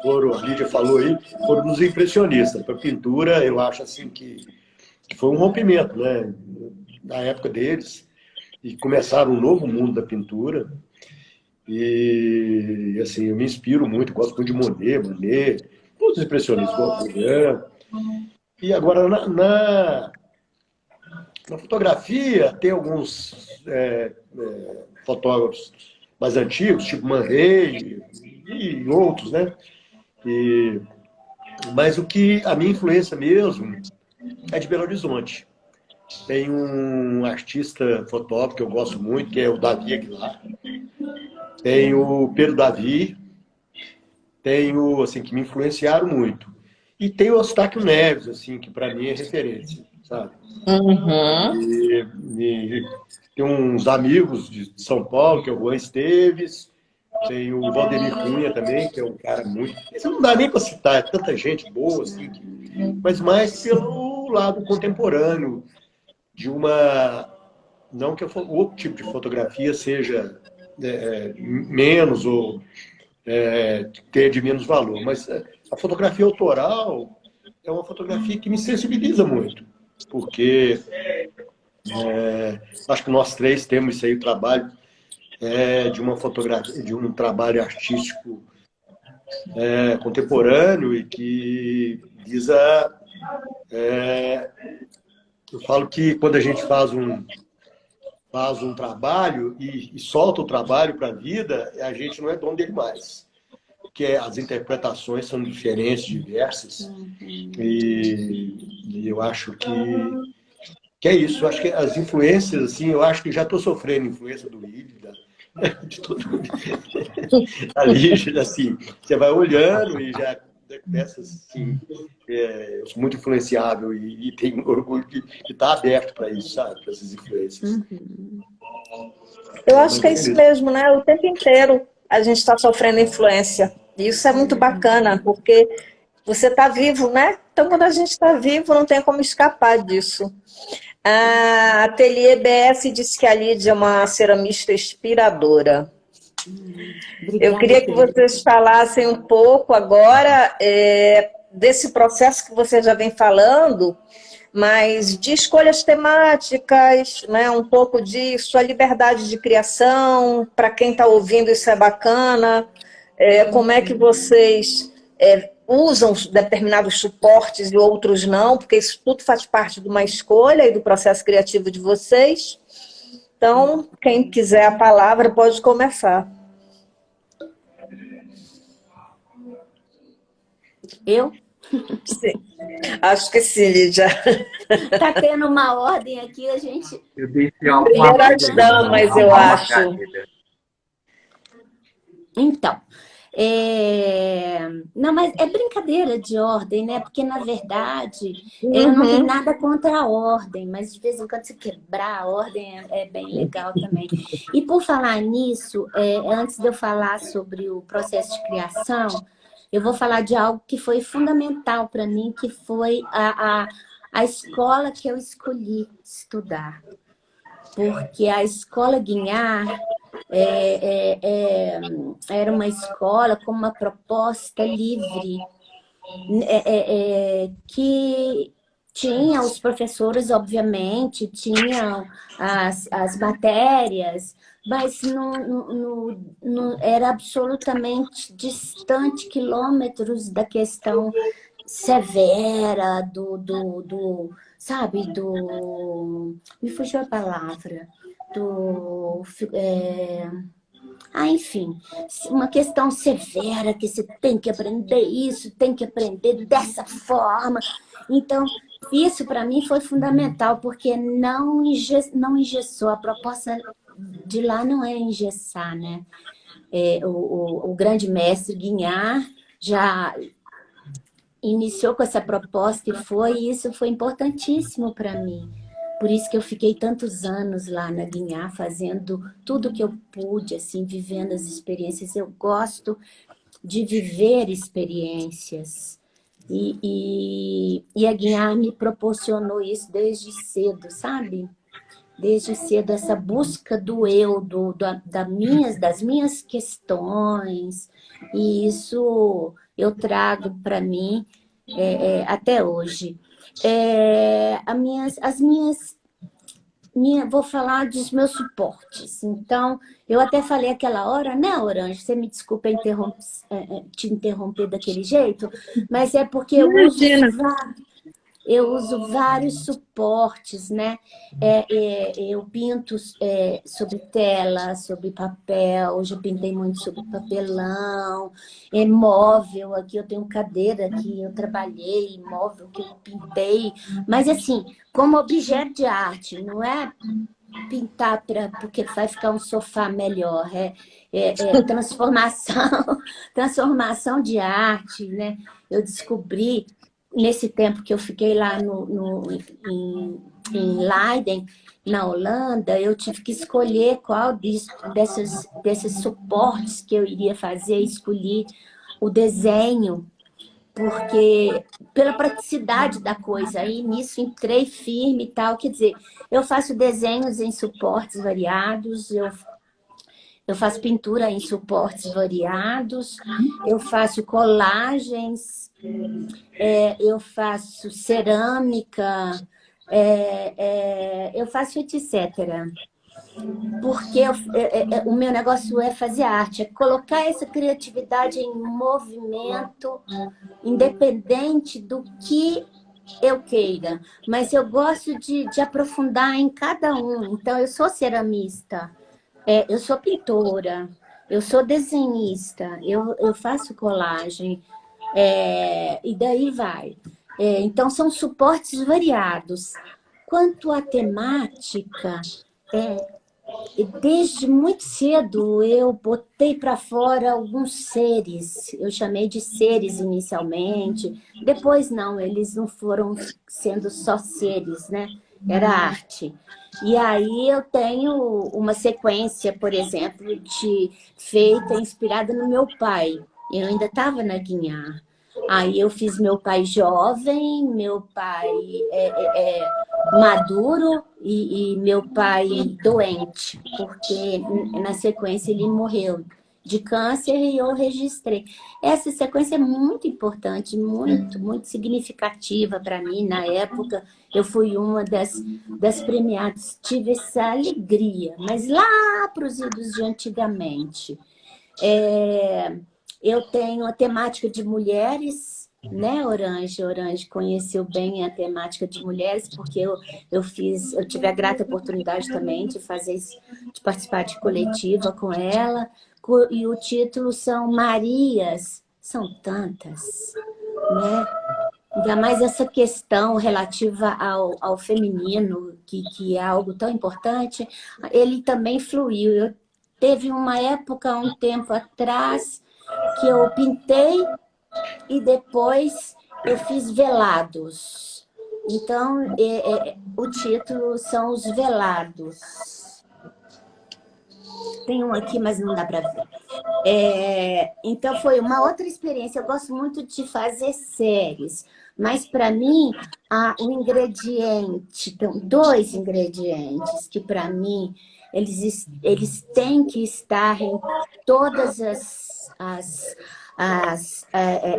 a Lídia falou aí, foram dos impressionistas. Para pintura, eu acho assim que foi um rompimento, né? Na época deles, e começaram um novo mundo da pintura. E assim, eu me inspiro muito, gosto muito de Monet, todos os impressionistas, gosto de E agora, na fotografia, tem alguns fotógrafos mais antigos, tipo Man Ray e outros, né? Mas a minha influência mesmo é de Belo Horizonte. Tem um artista fotógrafo que eu gosto muito, que é o Davi Aguilar. Tem o Pedro Davi. Tem assim, que me influenciaram muito. E tem o Eustáquio Neves, assim, que para mim é referência, sabe? Uhum. E tem uns amigos de São Paulo, que é o Juan Esteves. Tem o Valdemir Cunha também, que é um cara muito... Isso não dá nem para citar, é tanta gente boa, assim, mas mais pelo lado contemporâneo de uma... Não que outro tipo de fotografia seja menos ou ter de menos valor, mas a fotografia autoral é uma fotografia que me sensibiliza muito, porque acho que nós três temos isso aí, o trabalho de uma fotografia, de um trabalho artístico contemporâneo e que visa... eu falo que quando a gente faz um trabalho e solta o trabalho para a vida, a gente não é dono dele mais. Porque as interpretações são diferentes, diversas. E eu acho que é isso. Eu acho que as influências, assim, eu acho que já estou sofrendo influência do Lídio, de todo mundo. Ali, assim, você vai olhando e já começa assim, eu sou muito influenciável e tenho orgulho de estar aberto para isso, sabe? Para essas influências. Eu acho que é isso mesmo, né? O tempo inteiro a gente está sofrendo influência. E isso é muito bacana, porque você está vivo, né? Então, quando a gente está vivo, não tem como escapar disso. A Ateliê BS disse que a Lídia é uma ceramista inspiradora. Obrigada, Eu queria que vocês falassem um pouco agora desse processo que você já vem falando, mas de escolhas temáticas, né? Um pouco de sua liberdade de criação, para quem está ouvindo isso é bacana, como é que vocês usam determinados suportes e outros não, porque isso tudo faz parte de uma escolha e do processo criativo de vocês. Então, quem quiser a palavra pode começar. Eu? Sim. Acho que sim, Lídia. Tá tendo uma ordem aqui, a gente... Eu deixei Primeiro as damas, eu acho. Então, não, mas é brincadeira de ordem, né? Porque, na verdade, eu não tenho nada contra a ordem, mas de vez em quando se quebrar a ordem é bem legal também. E por falar nisso, antes de eu falar sobre o processo de criação, eu vou falar de algo que foi fundamental para mim, que foi a escola que eu escolhi estudar. Porque a Escola Guignard era uma escola com uma proposta livre, que tinha os professores, obviamente, tinham as matérias, mas não era absolutamente distante, quilômetros da questão severa, sabe, me fugiu a palavra, enfim, uma questão severa, que você tem que aprender isso, tem que aprender dessa forma. Então, isso para mim foi fundamental, porque não engessou. A proposta de lá não é engessar, né? O grande mestre Guignard já iniciou com essa proposta e isso foi importantíssimo para mim. Por isso que eu fiquei tantos anos lá na Guignard, fazendo tudo que eu pude, assim, vivendo as experiências. Eu gosto de viver experiências. E a Guignard me proporcionou isso desde cedo, sabe? Desde cedo, essa busca do eu, das minhas questões. E isso eu trago para mim até hoje. Vou falar dos meus suportes. Então, eu até falei aquela hora, né, Orange? Você me desculpa te interromper daquele jeito, mas é porque eu uso vários suportes, né? Eu pinto sobre tela, sobre papel, hoje eu pintei muito sobre papelão, móvel, aqui eu tenho cadeira que eu trabalhei, móvel que eu pintei, mas assim, como objeto de arte, não é pintar porque vai ficar um sofá melhor, transformação de arte, né? Eu descobri nesse tempo que eu fiquei lá em Leiden, na Holanda, eu tive que escolher qual desses suportes que eu iria fazer, escolhi o desenho, porque pela praticidade da coisa, aí nisso entrei firme e tal, quer dizer, eu faço desenhos em suportes variados, Eu faço pintura em suportes variados, eu faço colagens, eu faço cerâmica, eu faço etc. Porque o meu negócio é fazer arte, é colocar essa criatividade em movimento, independente do que eu queira. Mas eu gosto de aprofundar em cada um. Então, eu sou ceramista, eu sou pintora, eu sou desenhista, eu faço colagem, e daí vai. Então, são suportes variados. Quanto à temática, desde muito cedo eu botei para fora alguns seres. Eu chamei de seres inicialmente. Depois não, eles não foram sendo só seres, né? Era arte. E aí eu tenho uma sequência, por exemplo, feita inspirada no meu pai. Eu ainda estava na Guiná. Aí eu fiz meu pai jovem, meu pai maduro e meu pai doente, porque na sequência ele morreu de câncer e eu registrei. Essa sequência é muito importante, muito significativa para mim. Na época, eu fui uma das premiadas, tive essa alegria, mas lá para os idos de antigamente. Eu tenho a temática de mulheres, né, Orange? Orange conheceu bem a temática de mulheres, porque eu tive a grata oportunidade também de participar de coletiva com ela, e o título são Marias, são tantas, né? Ainda mais essa questão relativa ao feminino, que é algo tão importante, ele também fluiu. Teve uma época, um tempo atrás, que eu pintei e depois eu fiz velados. Então, o título são Os Velados. Tem um aqui, mas não dá para ver. Então, foi uma outra experiência. Eu gosto muito de fazer séries, mas para mim, o ingrediente, então, 2 ingredientes que para mim eles têm que estar em todas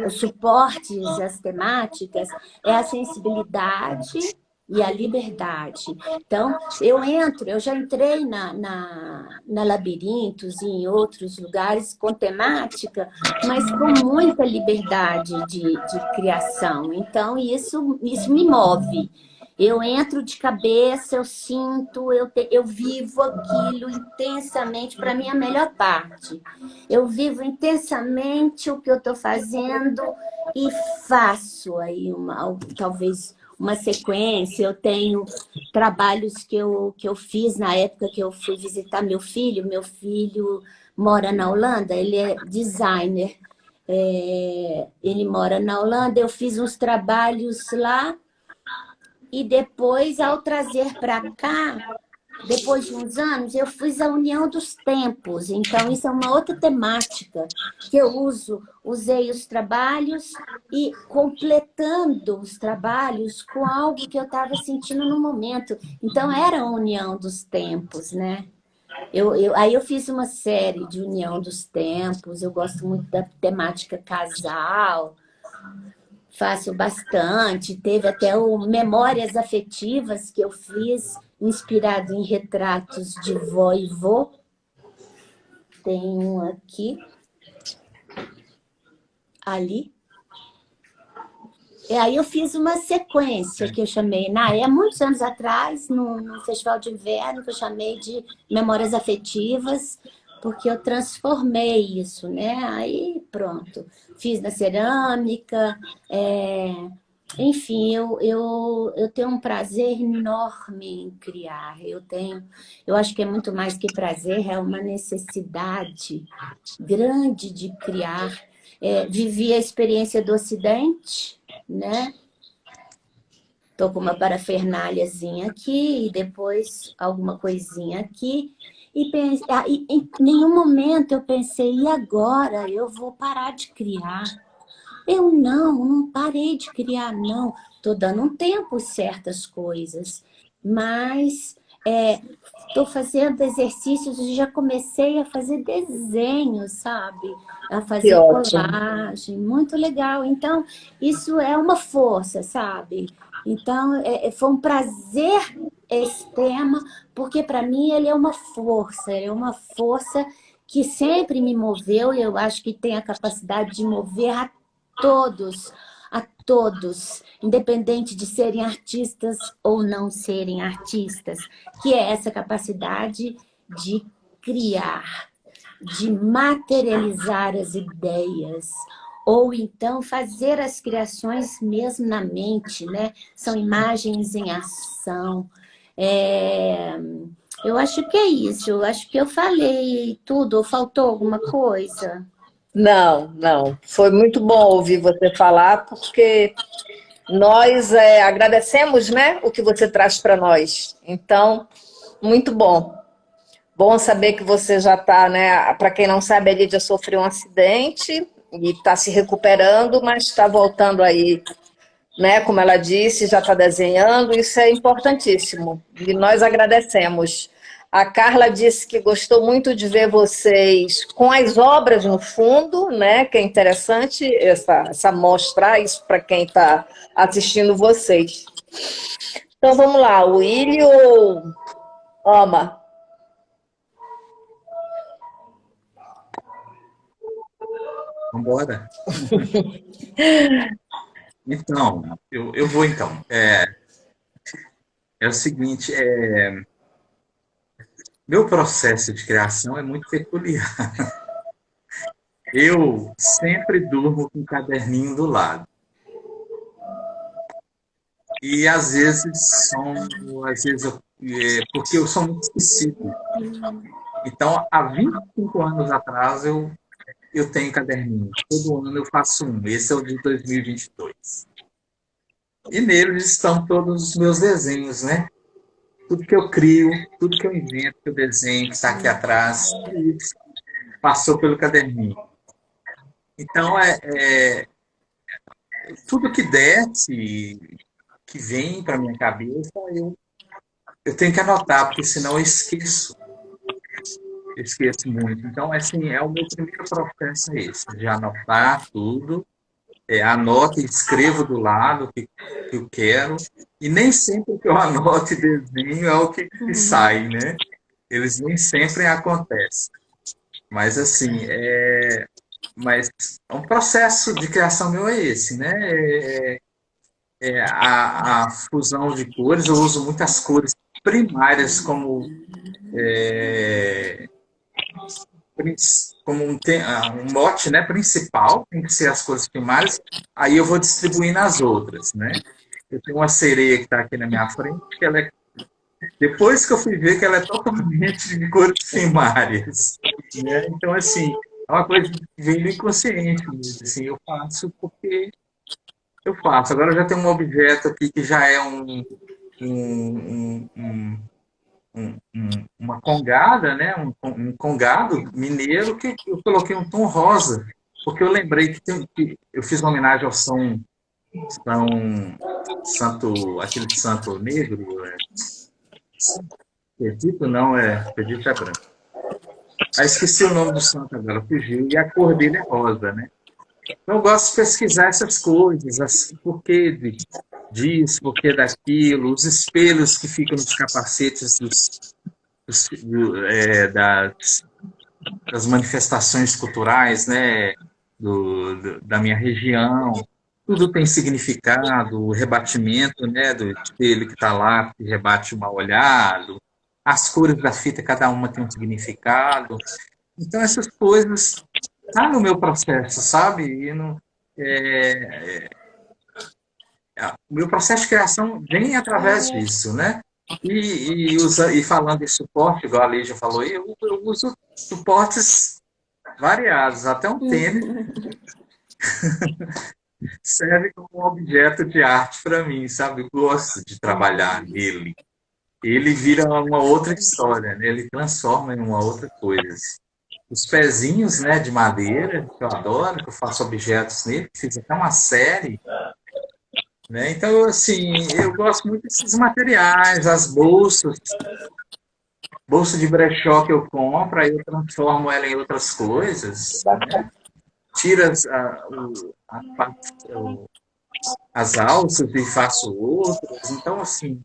os suportes, as temáticas, é a sensibilidade e a liberdade. Então, eu já entrei na Labirintos e em outros lugares com temática, mas com muita liberdade de criação. Então, isso me move. Eu entro de cabeça, eu sinto, eu vivo aquilo intensamente, para mim é a melhor parte. Eu vivo intensamente o que eu estou fazendo e faço aí talvez uma sequência. Eu tenho trabalhos que eu fiz na época que eu fui visitar meu filho. Meu filho mora na Holanda, ele é designer. Ele mora na Holanda, eu fiz uns trabalhos lá e depois, ao trazer para cá, depois de uns anos, eu fiz a união dos tempos. Então, isso é uma outra temática que eu usei os trabalhos e completando os trabalhos com algo que eu estava sentindo no momento. Então, era a união dos tempos, né? Aí eu fiz uma série de união dos tempos, eu gosto muito da temática casal, faço bastante. Teve até o Memórias Afetivas que eu fiz, inspirado em retratos de vó e vô. Tem um aqui, ali. E aí eu fiz uma sequência que eu chamei, muitos anos atrás, no Festival de Inverno, que eu chamei de Memórias Afetivas, porque eu transformei isso, né? Aí pronto, fiz na cerâmica, enfim, eu tenho um prazer enorme em criar. Eu acho que é muito mais que prazer, é uma necessidade grande de criar. Vivi a experiência do Ocidente, né? Estou com uma parafernáliazinha aqui e depois alguma coisinha aqui. E em nenhum momento eu pensei, e agora eu vou parar de criar? Eu não parei de criar, não. Estou dando um tempo certas coisas, mas estou fazendo exercícios e já comecei a fazer desenho, sabe? A Que fazer ótimo. colagem, muito legal. Então, isso é uma força, sabe? Então, foi um prazer esse tema, porque para mim ele é uma força que sempre me moveu e eu acho que tem a capacidade de mover a todos, independente de serem artistas ou não serem artistas, que é essa capacidade de criar, de materializar as ideias, ou então fazer as criações mesmo na mente, né? São imagens em ação. É, eu acho que é isso, eu acho que eu falei tudo, ou faltou alguma coisa? Não, não. Foi muito bom ouvir você falar, porque nós agradecemos, né, o que você traz para nós. Então, muito bom. Bom saber que você já está, né? Para quem não sabe, a Lídia sofreu um acidente e está se recuperando, mas está voltando aí, né? Como ela disse, já está desenhando, isso é importantíssimo. E nós agradecemos. A Carla disse que gostou muito de ver vocês com as obras no fundo, né? Que é interessante essa mostrar isso para quem está assistindo vocês. Então vamos lá, o Willy ou Ama? Vambora. Então, eu vou então. É o seguinte, meu processo de criação é muito peculiar. Eu sempre durmo com um caderninho do lado. E às vezes porque eu sou muito esquecido. Então, há 25 anos atrás, eu tenho caderninho. Todo ano eu faço um. Esse é o de 2022. E neles estão todos os meus desenhos, né? Tudo que eu crio, tudo que eu invento, que eu desenho, que está aqui atrás, passou pelo caderninho. Então, tudo que desce, que vem para minha cabeça, eu tenho que anotar, porque senão eu esqueço. Eu esqueço muito. Então, assim, o meu primeiro processo é esse, de anotar tudo, anoto e escrevo do lado o que eu quero, e nem sempre o que eu anoto e desenho é o que sai, né? Eles nem sempre acontecem. Mas, assim, mas um processo de criação meu é esse, né? A fusão de cores, eu uso muitas cores primárias como um mote, né, principal, tem que ser as cores primárias, aí eu vou distribuindo as outras, né? Eu tenho uma sereia que está aqui na minha frente, que ela depois que eu fui ver que ela é totalmente de cores primárias, né? Então, assim, é uma coisa que vem do inconsciente mesmo, assim, eu faço porque eu faço. Agora eu já tenho um objeto aqui que já é uma congada, né? Um congado mineiro que eu coloquei um tom rosa, porque eu lembrei que eu fiz uma homenagem ao aquele santo negro, Pedito não, Pedito é branco. Esqueci o nome do santo agora, fugiu, e a cor dele é rosa, né? Então, eu gosto de pesquisar essas coisas, por que disso, por que daquilo, os espelhos que ficam nos capacetes das manifestações culturais, né, da minha região. Tudo tem significado, o rebatimento, né, do espelho que está lá, que rebate o mal olhado, as cores da fita, cada uma tem um significado. Então, essas coisas estão no meu processo, sabe? O meu processo de criação vem através disso, né? E falando em suporte, igual a Lígia falou, eu uso suportes variados, até um tênis serve como um objeto de arte para mim, sabe? Eu gosto de trabalhar nele. Ele vira uma outra história, né? Ele transforma em uma outra coisa. Os pezinhos, né, de madeira, que eu adoro, que eu faço objetos nele, fiz até uma série, né? Então, assim, eu gosto muito desses materiais, as bolsas bolsa de brechó que eu compro, aí eu transformo ela em outras coisas, né? Tiro as alças e faço outras. Então, assim,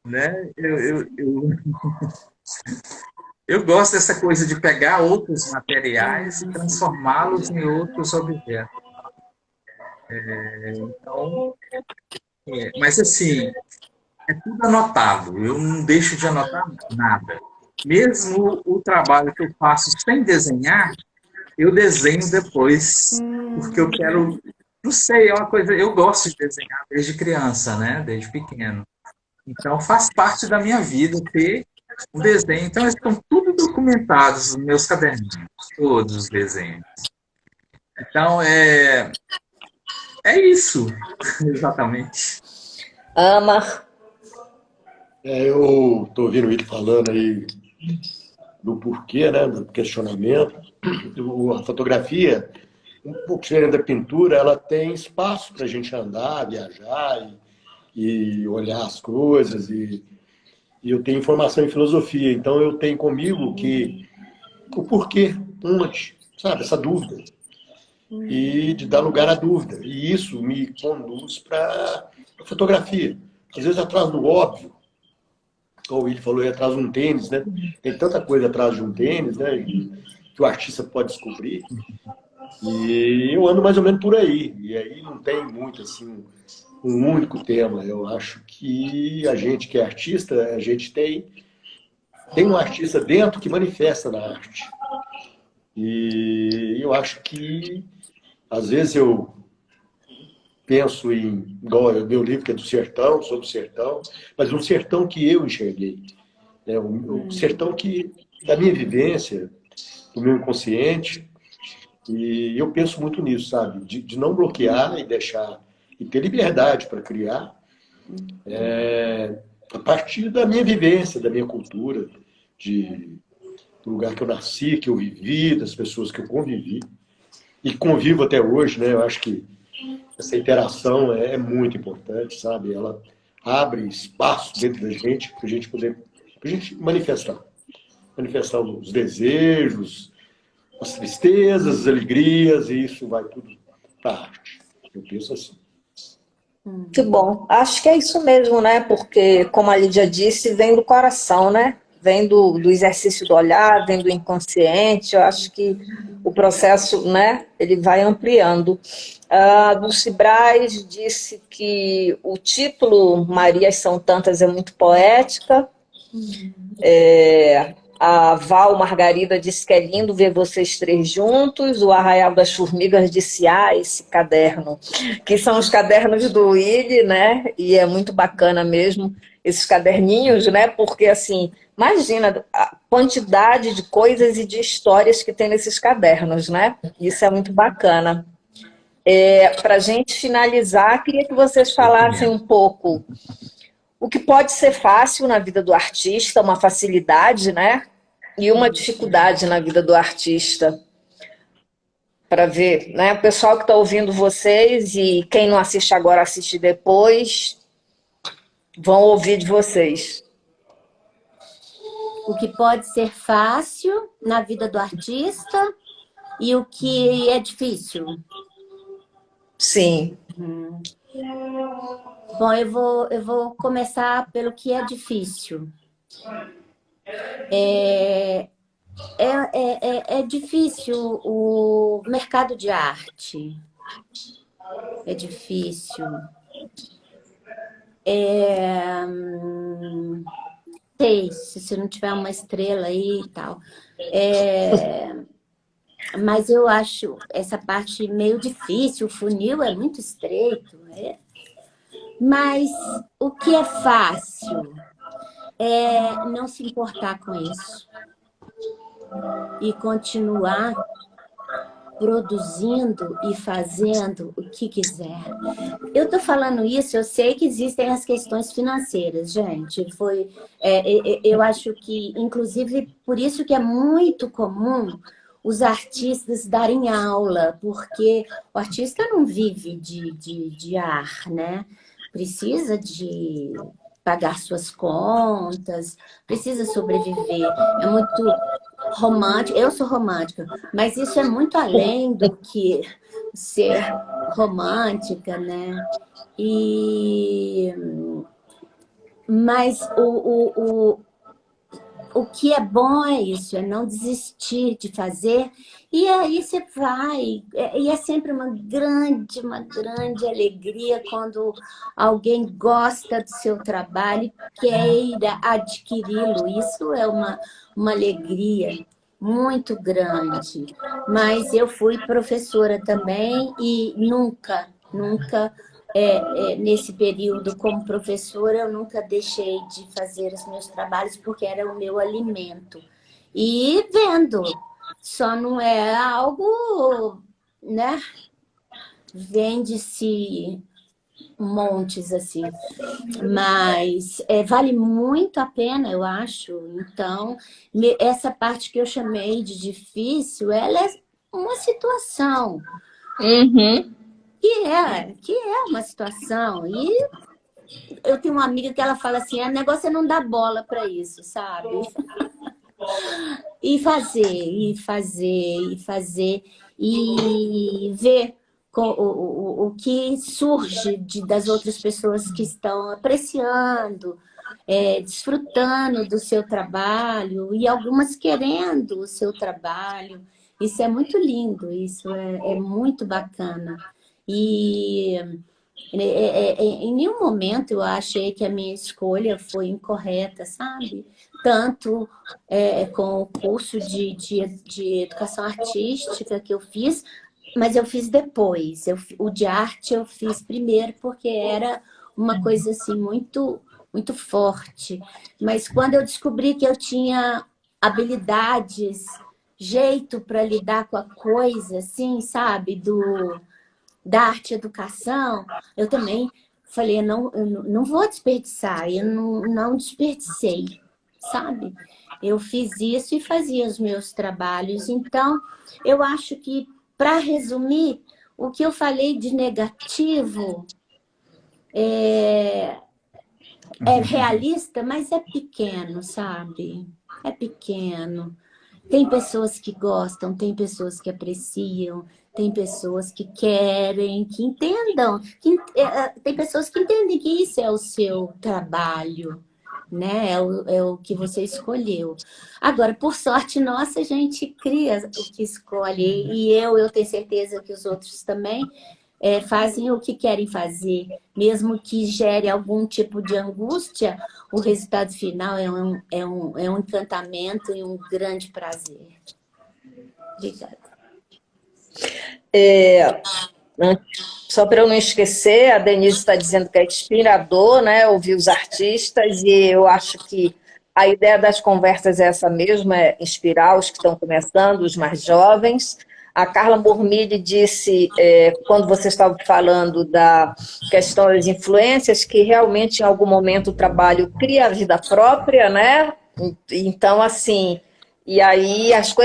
né? Eu gosto dessa coisa de pegar outros materiais e transformá-los em outros objetos. Então, mas assim, é tudo anotado. Eu não deixo de anotar nada. Mesmo o trabalho que eu faço sem desenhar, eu desenho depois, porque eu quero. Não sei, é uma coisa. Eu gosto de desenhar desde criança, né? Desde pequeno. Então, faz parte da minha vida ter um desenho. Então, eles estão tudo documentados nos meus caderninhos, todos os desenhos. Então, é isso, exatamente. Ama. Eu estou ouvindo ele falando aí do porquê, né, do questionamento. A fotografia, um pouco diferente da pintura, ela tem espaço para a gente andar, viajar e olhar as coisas. E eu tenho formação em filosofia, então eu tenho comigo que o porquê, onde, sabe, essa dúvida. E de dar lugar à dúvida. E isso me conduz para a fotografia. Às vezes atrás do óbvio, como ele falou, é atrás de um tênis, né? Tem tanta coisa atrás de um tênis, né? Que o artista pode descobrir. E eu ando mais ou menos por aí. E aí não tem muito, assim, um único tema. Eu acho que a gente que é artista, a gente tem um artista dentro que manifesta na arte. E eu acho que, às vezes, eu penso em, igual o meu livro, que é do sertão, sobre o sertão, mas um sertão que eu enxerguei. Né? Um sertão que, da minha vivência, do meu inconsciente, e eu penso muito nisso, sabe? De não bloquear e deixar, e ter liberdade para criar, a partir da minha vivência, da minha cultura, do lugar que eu nasci, que eu vivi, das pessoas que eu convivi, e convivo até hoje, né? Eu acho que essa interação é muito importante, sabe? Ela abre espaço dentro da gente para a gente poder, pra gente manifestar os desejos, as tristezas, as alegrias, e isso vai tudo para a arte. Eu penso assim. Que bom. Acho que é isso mesmo, né? Porque, como a Lídia disse, vem do coração, né? Vem do exercício do olhar, vem do inconsciente. Eu acho que o processo, né, ele vai ampliando. A Dulce Braz disse que o título Marias São Tantas é muito poética. A Val Margarida disse que é lindo ver vocês três juntos. O Arraial das Formigas disse, esse caderno, que são os cadernos do Willy, né? E é muito bacana mesmo, esses caderninhos, né? Porque, assim, imagina a quantidade de coisas e de histórias que tem nesses cadernos, né? Isso é muito bacana. Para a gente finalizar, queria que vocês falassem um pouco o que pode ser fácil na vida do artista, uma facilidade, né? E uma dificuldade na vida do artista. Para ver, né? O pessoal que está ouvindo vocês e quem não assiste agora, assiste depois, vão ouvir de vocês. O que pode ser fácil na vida do artista e o que é difícil. Sim. Bom, eu vou começar pelo que é difícil. É difícil o mercado de arte. É difícil. Sei, se não tiver uma estrela aí e tal. Mas eu acho essa parte meio difícil. O funil é muito estreito. Mas o que é fácil é não se importar com isso e continuar produzindo e fazendo o que quiser. Eu estou falando isso, eu sei que existem as questões financeiras, gente. Eu acho que, inclusive, por isso que é muito comum os artistas darem aula, porque o artista não vive de ar, né? Precisa de pagar suas contas, precisa sobreviver. É muito romântico. Eu sou romântica, mas isso é muito além do que ser romântica, né? E... Mas o que é bom é isso, é não desistir de fazer. E aí você vai. E é sempre uma grande alegria quando alguém gosta do seu trabalho e queira adquiri-lo. Isso é uma alegria muito grande. Mas eu fui professora também e nunca, nesse período como professora, eu nunca deixei de fazer os meus trabalhos porque era o meu alimento. E vendo, só não é algo, né? Vende-se montes assim, mas vale muito a pena, eu acho. Então, essa parte que eu chamei de difícil, ela é uma situação. Uhum. Que é uma situação. E eu tenho uma amiga que ela fala assim, o negócio é não dar bola para isso, sabe? E fazer, e ver o que surge das outras pessoas que estão apreciando, desfrutando do seu trabalho, e algumas querendo o seu trabalho. Isso é muito lindo, isso é muito bacana. E em nenhum momento eu achei que a minha escolha foi incorreta, sabe? Tanto com o curso de educação artística que eu fiz, mas eu fiz depois. O de arte eu fiz primeiro porque era uma coisa assim muito, muito forte. Mas quando eu descobri que eu tinha habilidades, jeito para lidar com a coisa, assim, sabe? Da arte e educação, eu também falei, eu não vou desperdiçar, eu não desperdicei, sabe? Eu fiz isso e fazia os meus trabalhos. Então, eu acho que, para resumir, o que eu falei de negativo é realista, mas é pequeno, sabe? É pequeno. Tem pessoas que gostam, tem pessoas que apreciam, tem pessoas que querem, que entendam, tem pessoas que entendem que isso é o seu trabalho, né? É o que você escolheu. Agora, por sorte nossa, a gente cria o que escolhe, e eu tenho certeza que os outros também fazem o que querem fazer, mesmo que gere algum tipo de angústia, o resultado final é um encantamento e um grande prazer. Obrigada. Só para eu não esquecer, a Denise está dizendo que é inspirador, né, ouvir os artistas, e eu acho que a ideia das conversas é essa mesmo, é inspirar os que estão começando, os mais jovens. A Carla Mormilli disse, quando você estava falando da questão das influências, que realmente em algum momento o trabalho cria a vida própria, né? Então, assim, e aí as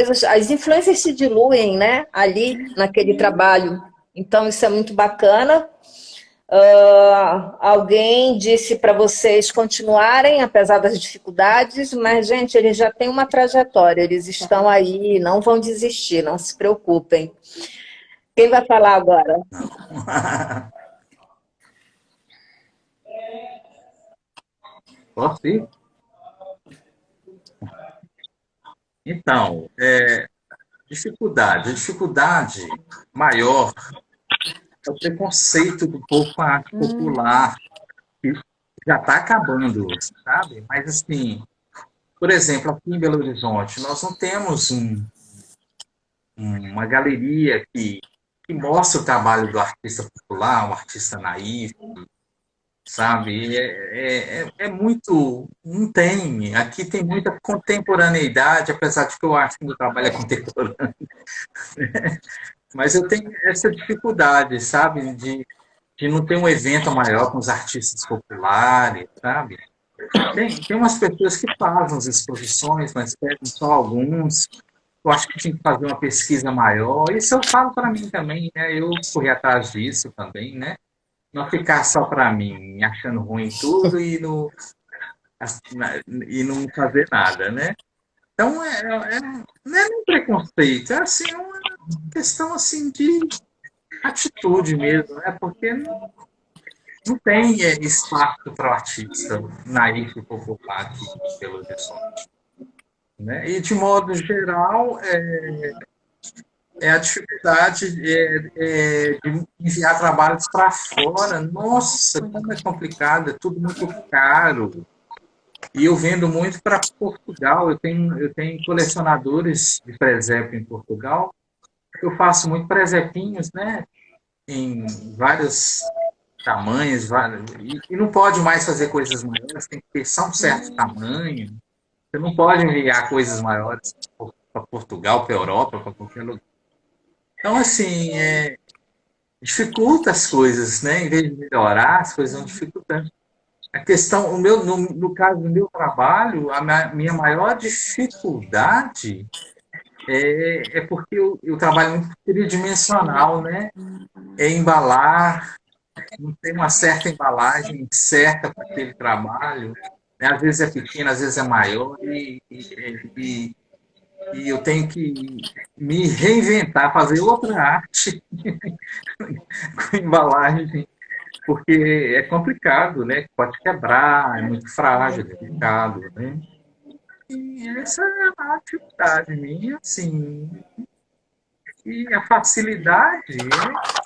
influências se diluem, né? Ali, naquele trabalho. Então, isso é muito bacana. Alguém disse para vocês continuarem, apesar das dificuldades, mas, gente, eles já têm uma trajetória, eles estão aí, não vão desistir, não se preocupem. Quem vai falar agora? Posso ir? Então, a dificuldade maior é o preconceito do povo com a arte popular, que já está acabando, sabe? Mas, assim, por exemplo, aqui em Belo Horizonte, nós não temos uma galeria que mostra o trabalho do artista popular, o artista naif, sabe? É muito... Não tem. Aqui tem muita contemporaneidade, apesar de que eu acho que o meu trabalho é contemporâneo. Mas eu tenho essa dificuldade, sabe? De não ter um evento maior com os artistas populares, sabe? Tem umas pessoas que fazem as exposições, mas pegam só alguns. Eu acho que tem que fazer uma pesquisa maior. Isso eu falo para mim também, né? Eu corri atrás disso também, né? Não ficar só para mim, achando ruim tudo e e não fazer nada, né? Então, não é um preconceito, é assim, uma questão assim, de atitude mesmo, né? Porque não tem espaço para o artista naif e popular aqui em Belo Horizonte, né? E, de modo geral, a dificuldade de enviar trabalhos para fora. Nossa, como é complicado, é tudo muito caro. E eu vendo muito para Portugal. Eu tenho colecionadores de presépio em Portugal. Eu faço muito presepinhos, né? Em vários tamanhos. E não pode mais fazer coisas maiores, tem que ter só um certo tamanho. Você não pode enviar coisas maiores para Portugal, para a Europa, para qualquer lugar. Então, assim, dificulta as coisas, né? Em vez de melhorar, as coisas vão dificultando. A questão, no caso do meu trabalho, a minha maior dificuldade é porque eu trabalho muito tridimensional, né? É embalar, não tem uma certa embalagem certa para aquele trabalho, né? Às vezes é pequena, às vezes é maior, e eu tenho que me reinventar, fazer outra arte com embalagem, porque é complicado, né? Pode quebrar, é muito frágil, é delicado, né? E essa é a atividade minha, assim. E a facilidade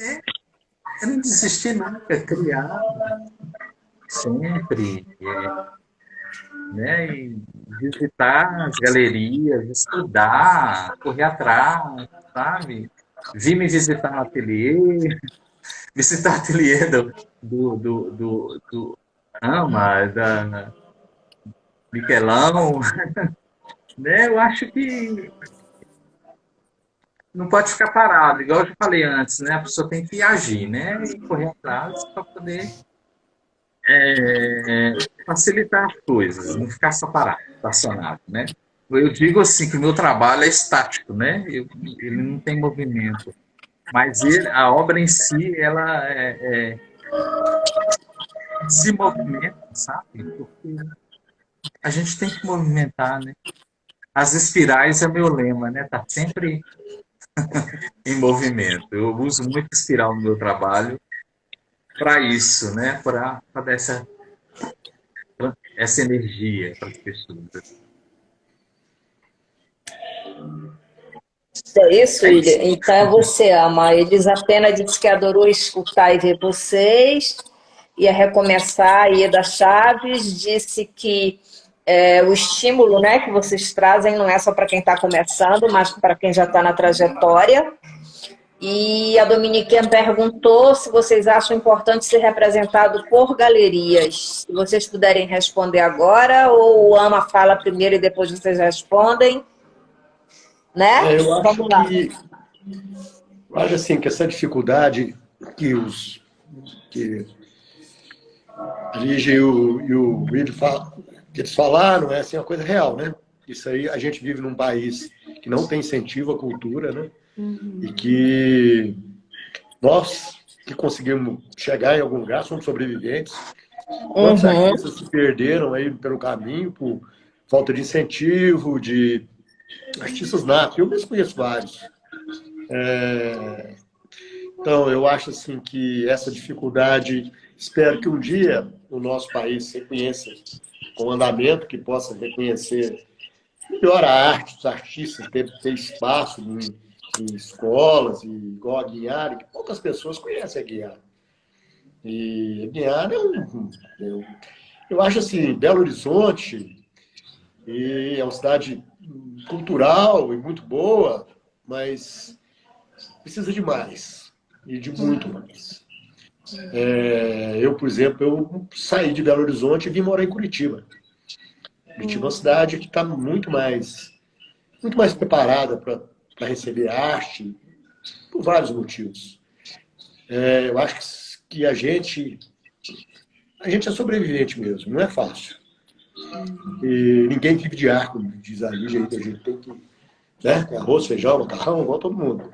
é não desistir nunca, é criar sempre, né? E visitar as galerias, estudar, correr atrás, sabe? Vir me visitar no ateliê, visitar o ateliê do Ama, da Miquelão, né? Eu acho que não pode ficar parado, igual eu já falei antes, né? A pessoa tem que agir, né? E correr atrás para poder facilitar as coisas, não ficar só parado, estacionado, né? Eu digo assim que o meu trabalho é estático, né? Ele não tem movimento, mas a obra em si, ela se movimenta, sabe? Porque a gente tem que movimentar, né? As espirais é meu lema, né? Tá sempre em movimento. Eu uso muito espiral no meu trabalho para isso, né? Para dar essa energia para as pessoas. É isso, William. Então você ama. Elis Atena disse que adorou escutar e ver vocês. Ia recomeçar. A Ieda Chaves disse que o estímulo, né, que vocês trazem não é só para quem está começando, mas para quem já está na trajetória. E a Dominique perguntou se vocês acham importante ser representado por galerias. Se vocês puderem responder agora, ou o Ama fala primeiro e depois vocês respondem. Né? Eu acho assim, que essa dificuldade que a Lígia e o William que eles falaram é assim, uma coisa real, né? Isso aí, a gente vive num país que não tem incentivo à cultura, né? E que nós que conseguimos chegar em algum lugar somos sobreviventes. Quantos artistas se perderam aí pelo caminho por falta de incentivo, de artistas natos? Eu mesmo conheço vários. Então, eu acho assim que essa dificuldade, espero que um dia o nosso país reconheça com andamento, que possa reconhecer melhor a arte, os artistas, ter espaço em escolas, igual a Guiara, que poucas pessoas conhecem a Guiara. E a Guiara eu acho assim, Belo Horizonte é uma cidade cultural e muito boa, mas precisa de mais, e de muito mais. Eu, por exemplo, eu saí de Belo Horizonte e vim morar em Curitiba. Curitiba é uma cidade que está muito mais preparada para receber arte, por vários motivos. Eu acho que a gente é sobrevivente mesmo, não é fácil. E ninguém vive de ar, como diz a Lígia, que a gente tem que, né, arroz, feijão, macarrão, igual todo mundo.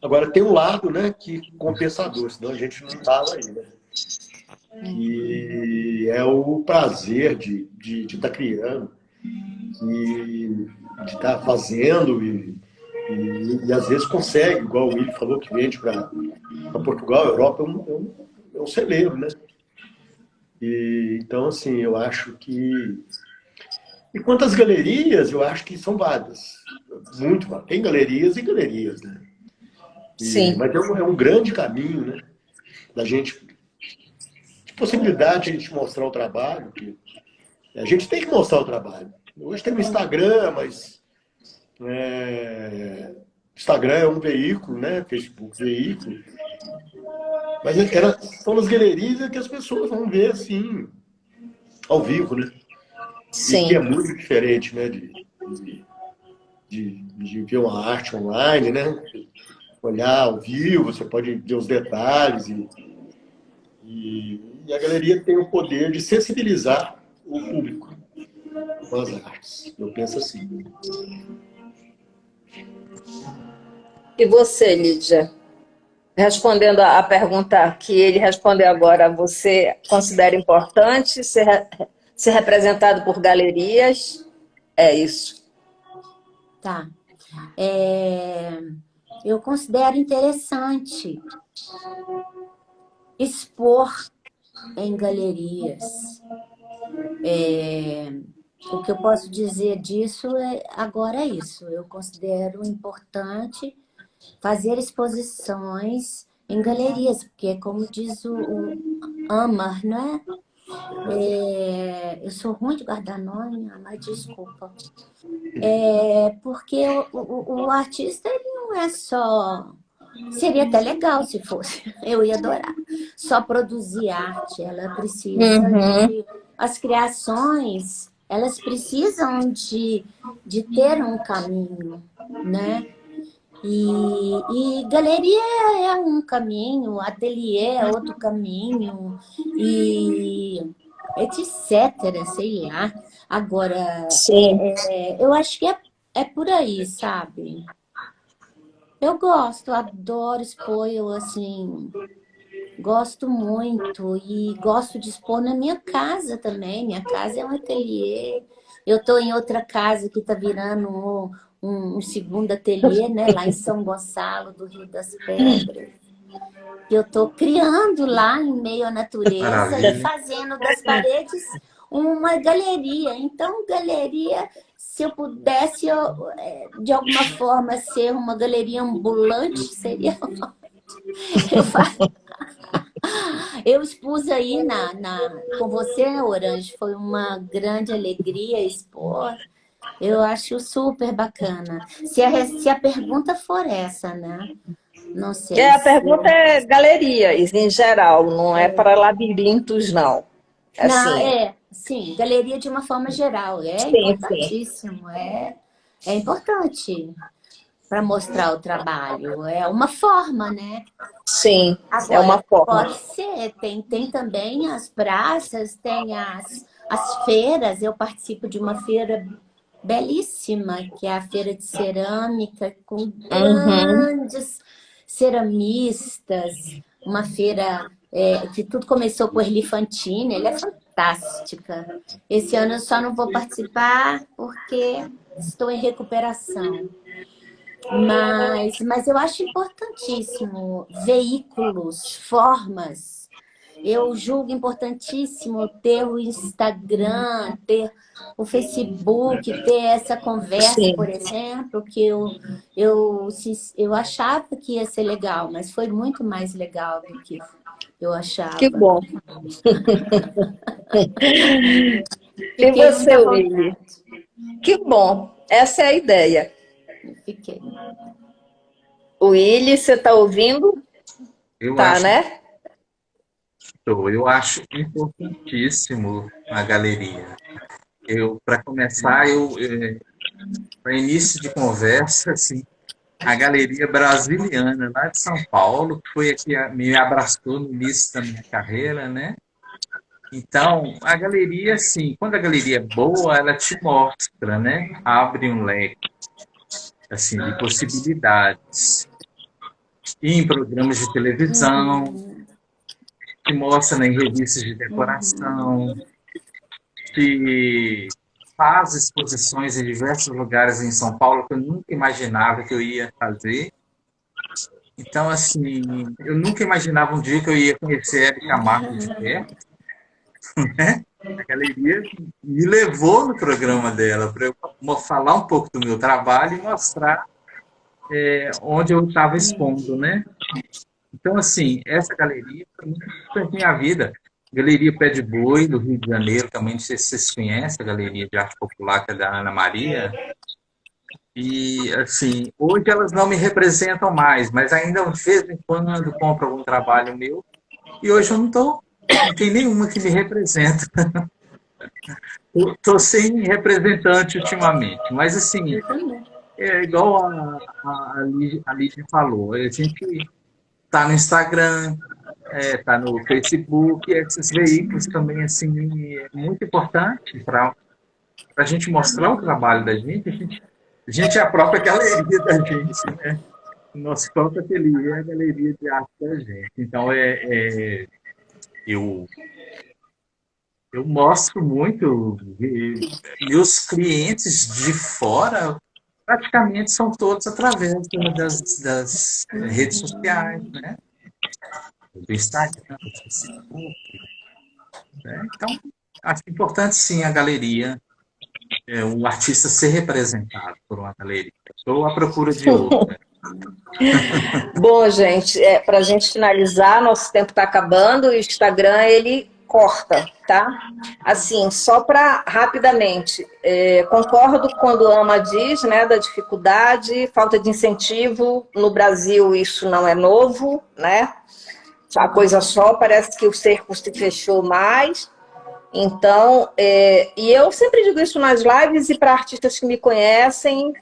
Agora tem um lado, né, que compensador, senão a gente não estava aí, né? que é o prazer de estar criando, de estar fazendo e às vezes consegue, igual o Willi falou, que vende para Portugal, Europa, é um celeiro, né? Então, assim, eu acho que... E quanto às galerias, eu acho que são várias. Muito várias. Tem galerias e galerias, né? Sim. Mas é um grande caminho, né? Da gente... De possibilidade de a gente mostrar o trabalho. A gente tem que mostrar o trabalho. Hoje tem o Instagram, mas... Instagram é um veículo, né? Facebook veículo. Mas são nas galerias que as pessoas vão ver, assim, ao vivo, né? Sim. E que é muito diferente, né? De ver uma arte online, né? Olhar ao vivo, você pode ver os detalhes. E a galeria tem o poder de sensibilizar o público com as artes. Eu penso assim. E você, Lídia? Respondendo a pergunta que ele respondeu agora, você considera importante ser representado por galerias? É isso. Tá. Eu considero interessante expor em galerias. O que eu posso dizer disso agora é isso. Eu considero importante fazer exposições em galerias, porque, como diz o Amar, não é? Eu sou ruim de guardar nome, mas desculpa. Porque o artista, ele não é só... Seria até legal se fosse, eu ia adorar. Só produzir arte, ela precisa de... As criações, elas precisam de ter um caminho, né? E galeria é um caminho, ateliê é outro caminho, e etc, sei lá. Agora, eu acho que é por aí, sabe? Eu gosto, adoro expor, eu assim, gosto muito e gosto de expor na minha casa também. Minha casa é um ateliê. Eu estou em outra casa que está virando um segundo ateliê, né? Lá em São Gonçalo, do Rio das Pedras. Eu estou criando lá em meio à natureza Maravilha. e fazendo das paredes uma galeria. Então, galeria, se eu pudesse, de alguma forma, ser uma galeria ambulante, seria... Eu expus aí com você, Orange, foi uma grande alegria expor. Eu acho super bacana. Se a pergunta for essa, né? Não sei. A pergunta é galerias, em geral, não é para labirintos, não. Não, sim, galeria de uma forma geral. Importantíssimo. É importante para mostrar o trabalho. É uma forma, né? Sim, agora, é uma forma. Pode ser, tem também as praças, tem as feiras. Eu participo de uma feira belíssima, que é a feira de cerâmica, com grandes ceramistas. Uma feira que tudo começou com Erli Fantini, ela é fantástica. Esse ano eu só não vou participar porque estou em recuperação. Mas eu acho importantíssimo veículos, formas. Eu julgo importantíssimo ter o Instagram, ter o Facebook, ter essa conversa, por exemplo, que eu achava que ia ser legal, mas foi muito mais legal do que eu achava. Que bom. E você, Willi? Que bom. Essa é a ideia. Fiquei. Willi, você está ouvindo? Né? Eu acho importantíssimo a galeria. Para começar, para início de conversa, assim, a Galeria Brasiliana, lá de São Paulo, que foi a que me abraçou no início da minha carreira, né? Então, a galeria, assim, quando a galeria é boa, ela te mostra, né? Abre um leque, assim, de possibilidades. E em programas de televisão, se mostra em revistas de decoração, se faz exposições em diversos lugares em São Paulo que eu nunca imaginava que eu ia fazer. Então, assim, eu nunca imaginava um dia que eu ia conhecer a Hebe Camargo de perto, né? A galeria me levou no programa dela para eu falar um pouco do meu trabalho e mostrar onde eu estava expondo, né? Então, assim, essa galeria foi muito importante na minha vida. Galeria Pé de Boi, do Rio de Janeiro, também, não sei se vocês conhecem, a Galeria de Arte Popular, que é da Ana Maria. E, assim, hoje elas não me representam mais, mas ainda de vez em quando compro algum trabalho meu. E hoje eu não tem nenhuma que me representa. Estou sem representante ultimamente. Mas, assim, é igual a Lígia falou, a gente está no Instagram, está no Facebook, esses veículos também, assim, é muito importante para a gente mostrar o trabalho da gente. A gente é a própria galeria da gente, né? O nosso próprio ateliê é a galeria de arte da gente. Então, eu, eu mostro muito, meus clientes de fora praticamente são todos através das redes sociais, né? Do Instagram, do Facebook, né? Então, acho importante sim a galeria, o artista ser representado por uma galeria. Estou à procura de outra. Bom, gente, para a gente finalizar, nosso tempo está acabando, o Instagram, ele corta, tá? Assim, só para rapidamente, concordo quando a Ama diz, né, da dificuldade, falta de incentivo, no Brasil isso não é novo, né? A coisa só, parece que o cerco se fechou mais. Então, e eu sempre digo isso nas lives e para artistas que me conhecem,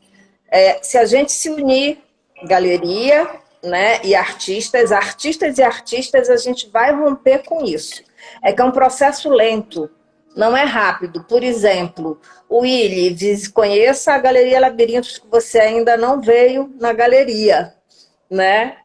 se a gente se unir, galeria, né, e artistas, e artistas, a gente vai romper com isso. É que é um processo lento, não é rápido. Por exemplo, o Willy, conheça a Galeria Labirintos, que você ainda não veio na galeria, né?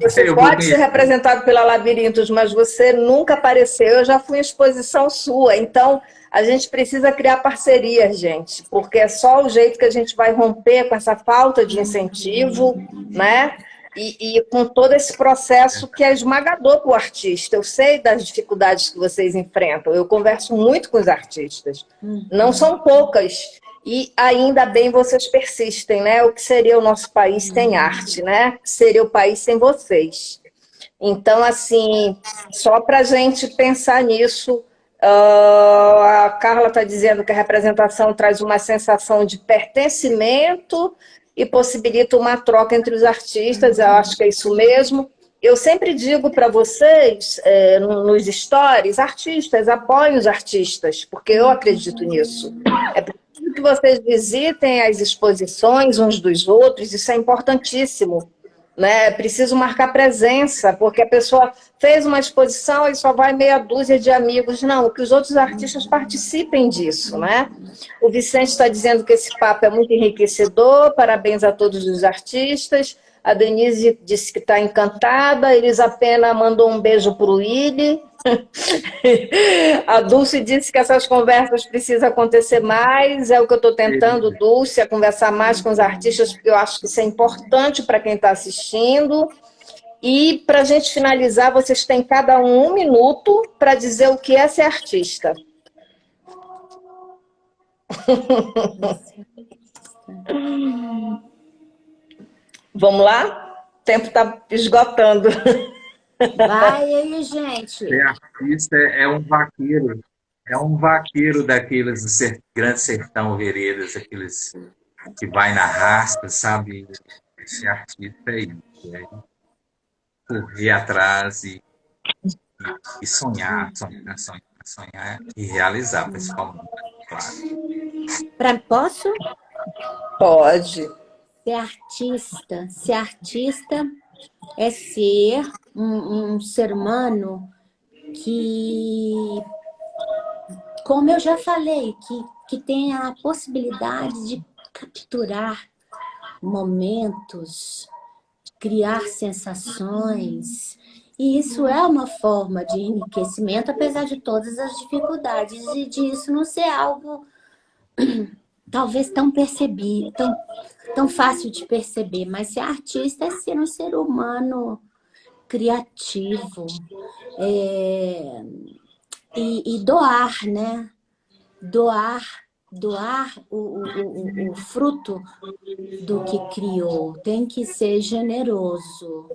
Você pode ser representado pela Labirintos, mas você nunca apareceu. Eu já fui em exposição sua. Então, a gente precisa criar parcerias, gente, porque é só o jeito que a gente vai romper com essa falta de incentivo, né? E com todo esse processo que é esmagador para o artista. Eu sei das dificuldades que vocês enfrentam. Eu converso muito com os artistas. Não são poucas. E ainda bem vocês persistem, né? O que seria o nosso país sem arte, né? Seria o país sem vocês. Então, assim, só para a gente pensar nisso, a Carla está dizendo que a representação traz uma sensação de pertencimento e possibilita uma troca entre os artistas. Eu acho que é isso mesmo. Eu sempre digo para vocês, nos stories, artistas, apoiem os artistas, porque eu acredito nisso. É preciso que vocês visitem as exposições uns dos outros, isso é importantíssimo. Né? É preciso marcar presença, porque a pessoa fez uma exposição e só vai meia dúzia de amigos. Não, que os outros artistas participem disso, né? O Vicente está dizendo que esse papo é muito enriquecedor, parabéns a todos os artistas. A Denise disse que está encantada, a Elisa Pena mandou um beijo para o Willy. A Dulce disse que essas conversas precisam acontecer mais, é o que eu estou tentando, Dulce, a conversar mais com os artistas, porque eu acho que isso é importante para quem está assistindo. E, para a gente finalizar, vocês têm cada um minuto para dizer o que é ser artista. Vamos lá? O tempo está esgotando. Vai aí, gente. Ser artista é um vaqueiro daqueles do Grande Sertão Veredas, aqueles que vai na raça, sabe? Ser artista é isso, correr atrás e sonhar e realizar, principalmente, claro. Posso? Pode. Ser artista é ser um ser humano que, como eu já falei, que tem a possibilidade de capturar momentos, criar sensações E isso é uma forma de enriquecimento, apesar de todas as dificuldades, e disso não ser algo talvez tão percebido, tão fácil de perceber. Mas ser artista é ser um ser humano criativo, é, e doar, né? Doar o fruto do que criou. Tem que ser generoso,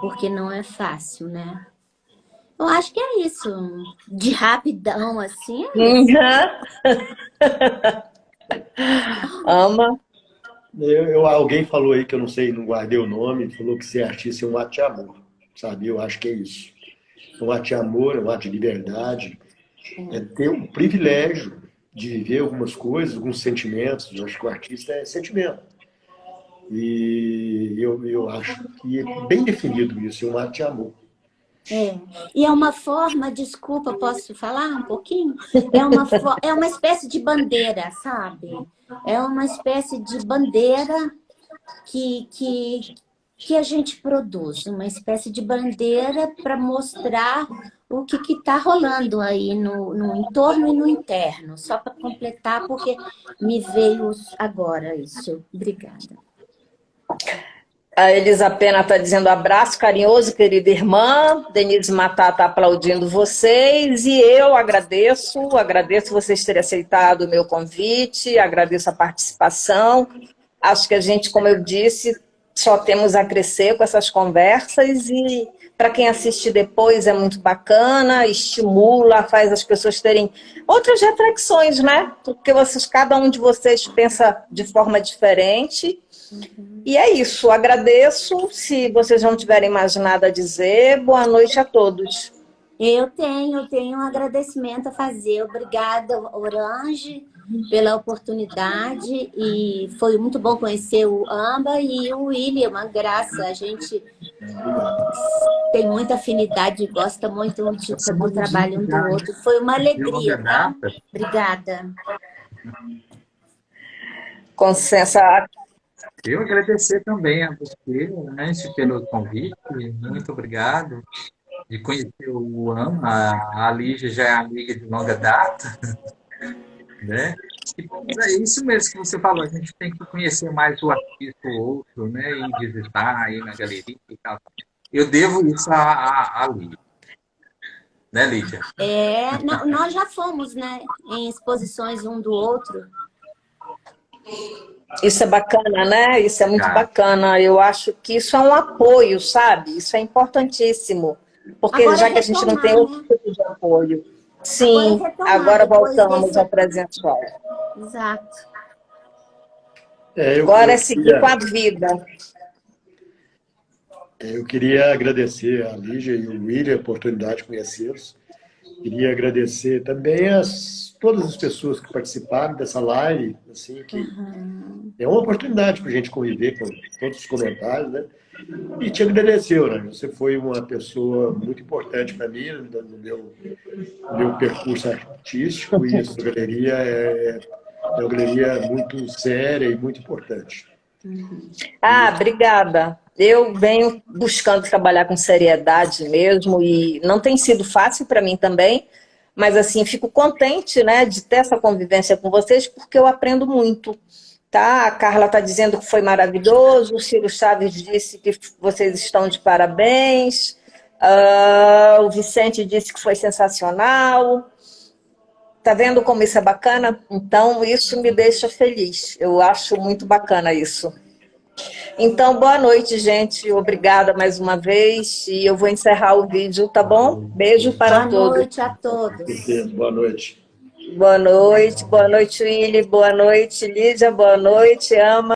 porque não é fácil, né? Eu acho que é isso. De rapidão, assim, é isso. Ama. Alguém falou aí, que eu não sei, não guardei o nome, falou que ser artista é um ato de amor, sabe? Eu acho que é isso. É um ato de amor, é um ato de liberdade, é ter o privilégio de viver algumas coisas, alguns sentimentos. Eu acho que o artista é sentimento. E eu acho que é bem definido isso, é um ato de amor. E é uma forma, desculpa, posso falar um pouquinho? É uma espécie de bandeira, sabe? É uma espécie de bandeira que a gente produz, uma espécie de bandeira para mostrar o que está rolando aí no entorno e no interno, só para completar, porque me veio agora isso. Obrigada. A Elisa Pena está dizendo abraço carinhoso, querida irmã. Denise Matá está aplaudindo vocês. E eu agradeço vocês terem aceitado o meu convite, agradeço a participação. Acho que a gente, como eu disse, só temos a crescer com essas conversas. E para quem assiste depois é muito bacana, estimula, faz as pessoas terem outras reflexões, né? Porque cada um de vocês pensa de forma diferente. E é isso, agradeço. Se vocês não tiverem mais nada a dizer, boa noite a todos. Eu tenho um agradecimento a fazer. Obrigada, Orange, pela oportunidade. E foi muito bom conhecer o Amba e o William, uma graça. A gente tem muita afinidade, gosta muito do trabalho um do outro. Foi uma alegria, tá? Obrigada. Consensa. Eu agradecer também a você, Ange, pelo convite. Muito obrigado de conhecer o AMA. A Lígia já é amiga de longa data, né? E é isso mesmo que você falou, a gente tem que conhecer mais o artista, o outro, né? E visitar aí na galeria e tal. Eu devo isso a Lígia. Né, Lígia? Nós já fomos, né, em exposições um do outro. Isso é bacana, né? Isso é muito bacana. Eu acho que isso é um apoio, sabe? Isso é importantíssimo. Porque agora já que a gente não tem outro tipo de apoio. Sim, agora voltamos ao presencial. Exato. Agora é seguir com a vida. Eu queria agradecer a Lígia e o William a oportunidade de conhecê-los. Queria agradecer também todas as pessoas que participaram dessa live, assim, que é uma oportunidade para a gente conviver com todos os comentários, né? E te agradecer, né? Você foi uma pessoa muito importante para mim no meu percurso artístico, e essa galeria é uma galeria muito séria e muito importante. Obrigada. Eu venho buscando trabalhar com seriedade mesmo, e não tem sido fácil para mim também, mas assim, fico contente, né, de ter essa convivência com vocês, porque eu aprendo muito, tá? A Carla está dizendo que foi maravilhoso, o Ciro Chaves disse que vocês estão de parabéns, o Vicente disse que foi sensacional. Tá vendo como isso é bacana? Então, isso me deixa feliz. Eu acho muito bacana isso. Então, boa noite, gente. Obrigada mais uma vez. E eu vou encerrar o vídeo, tá bom? Beijo para todos. Boa noite a todos. Boa noite. Boa noite, Willy. Boa noite, Lídia. Boa noite, Ama.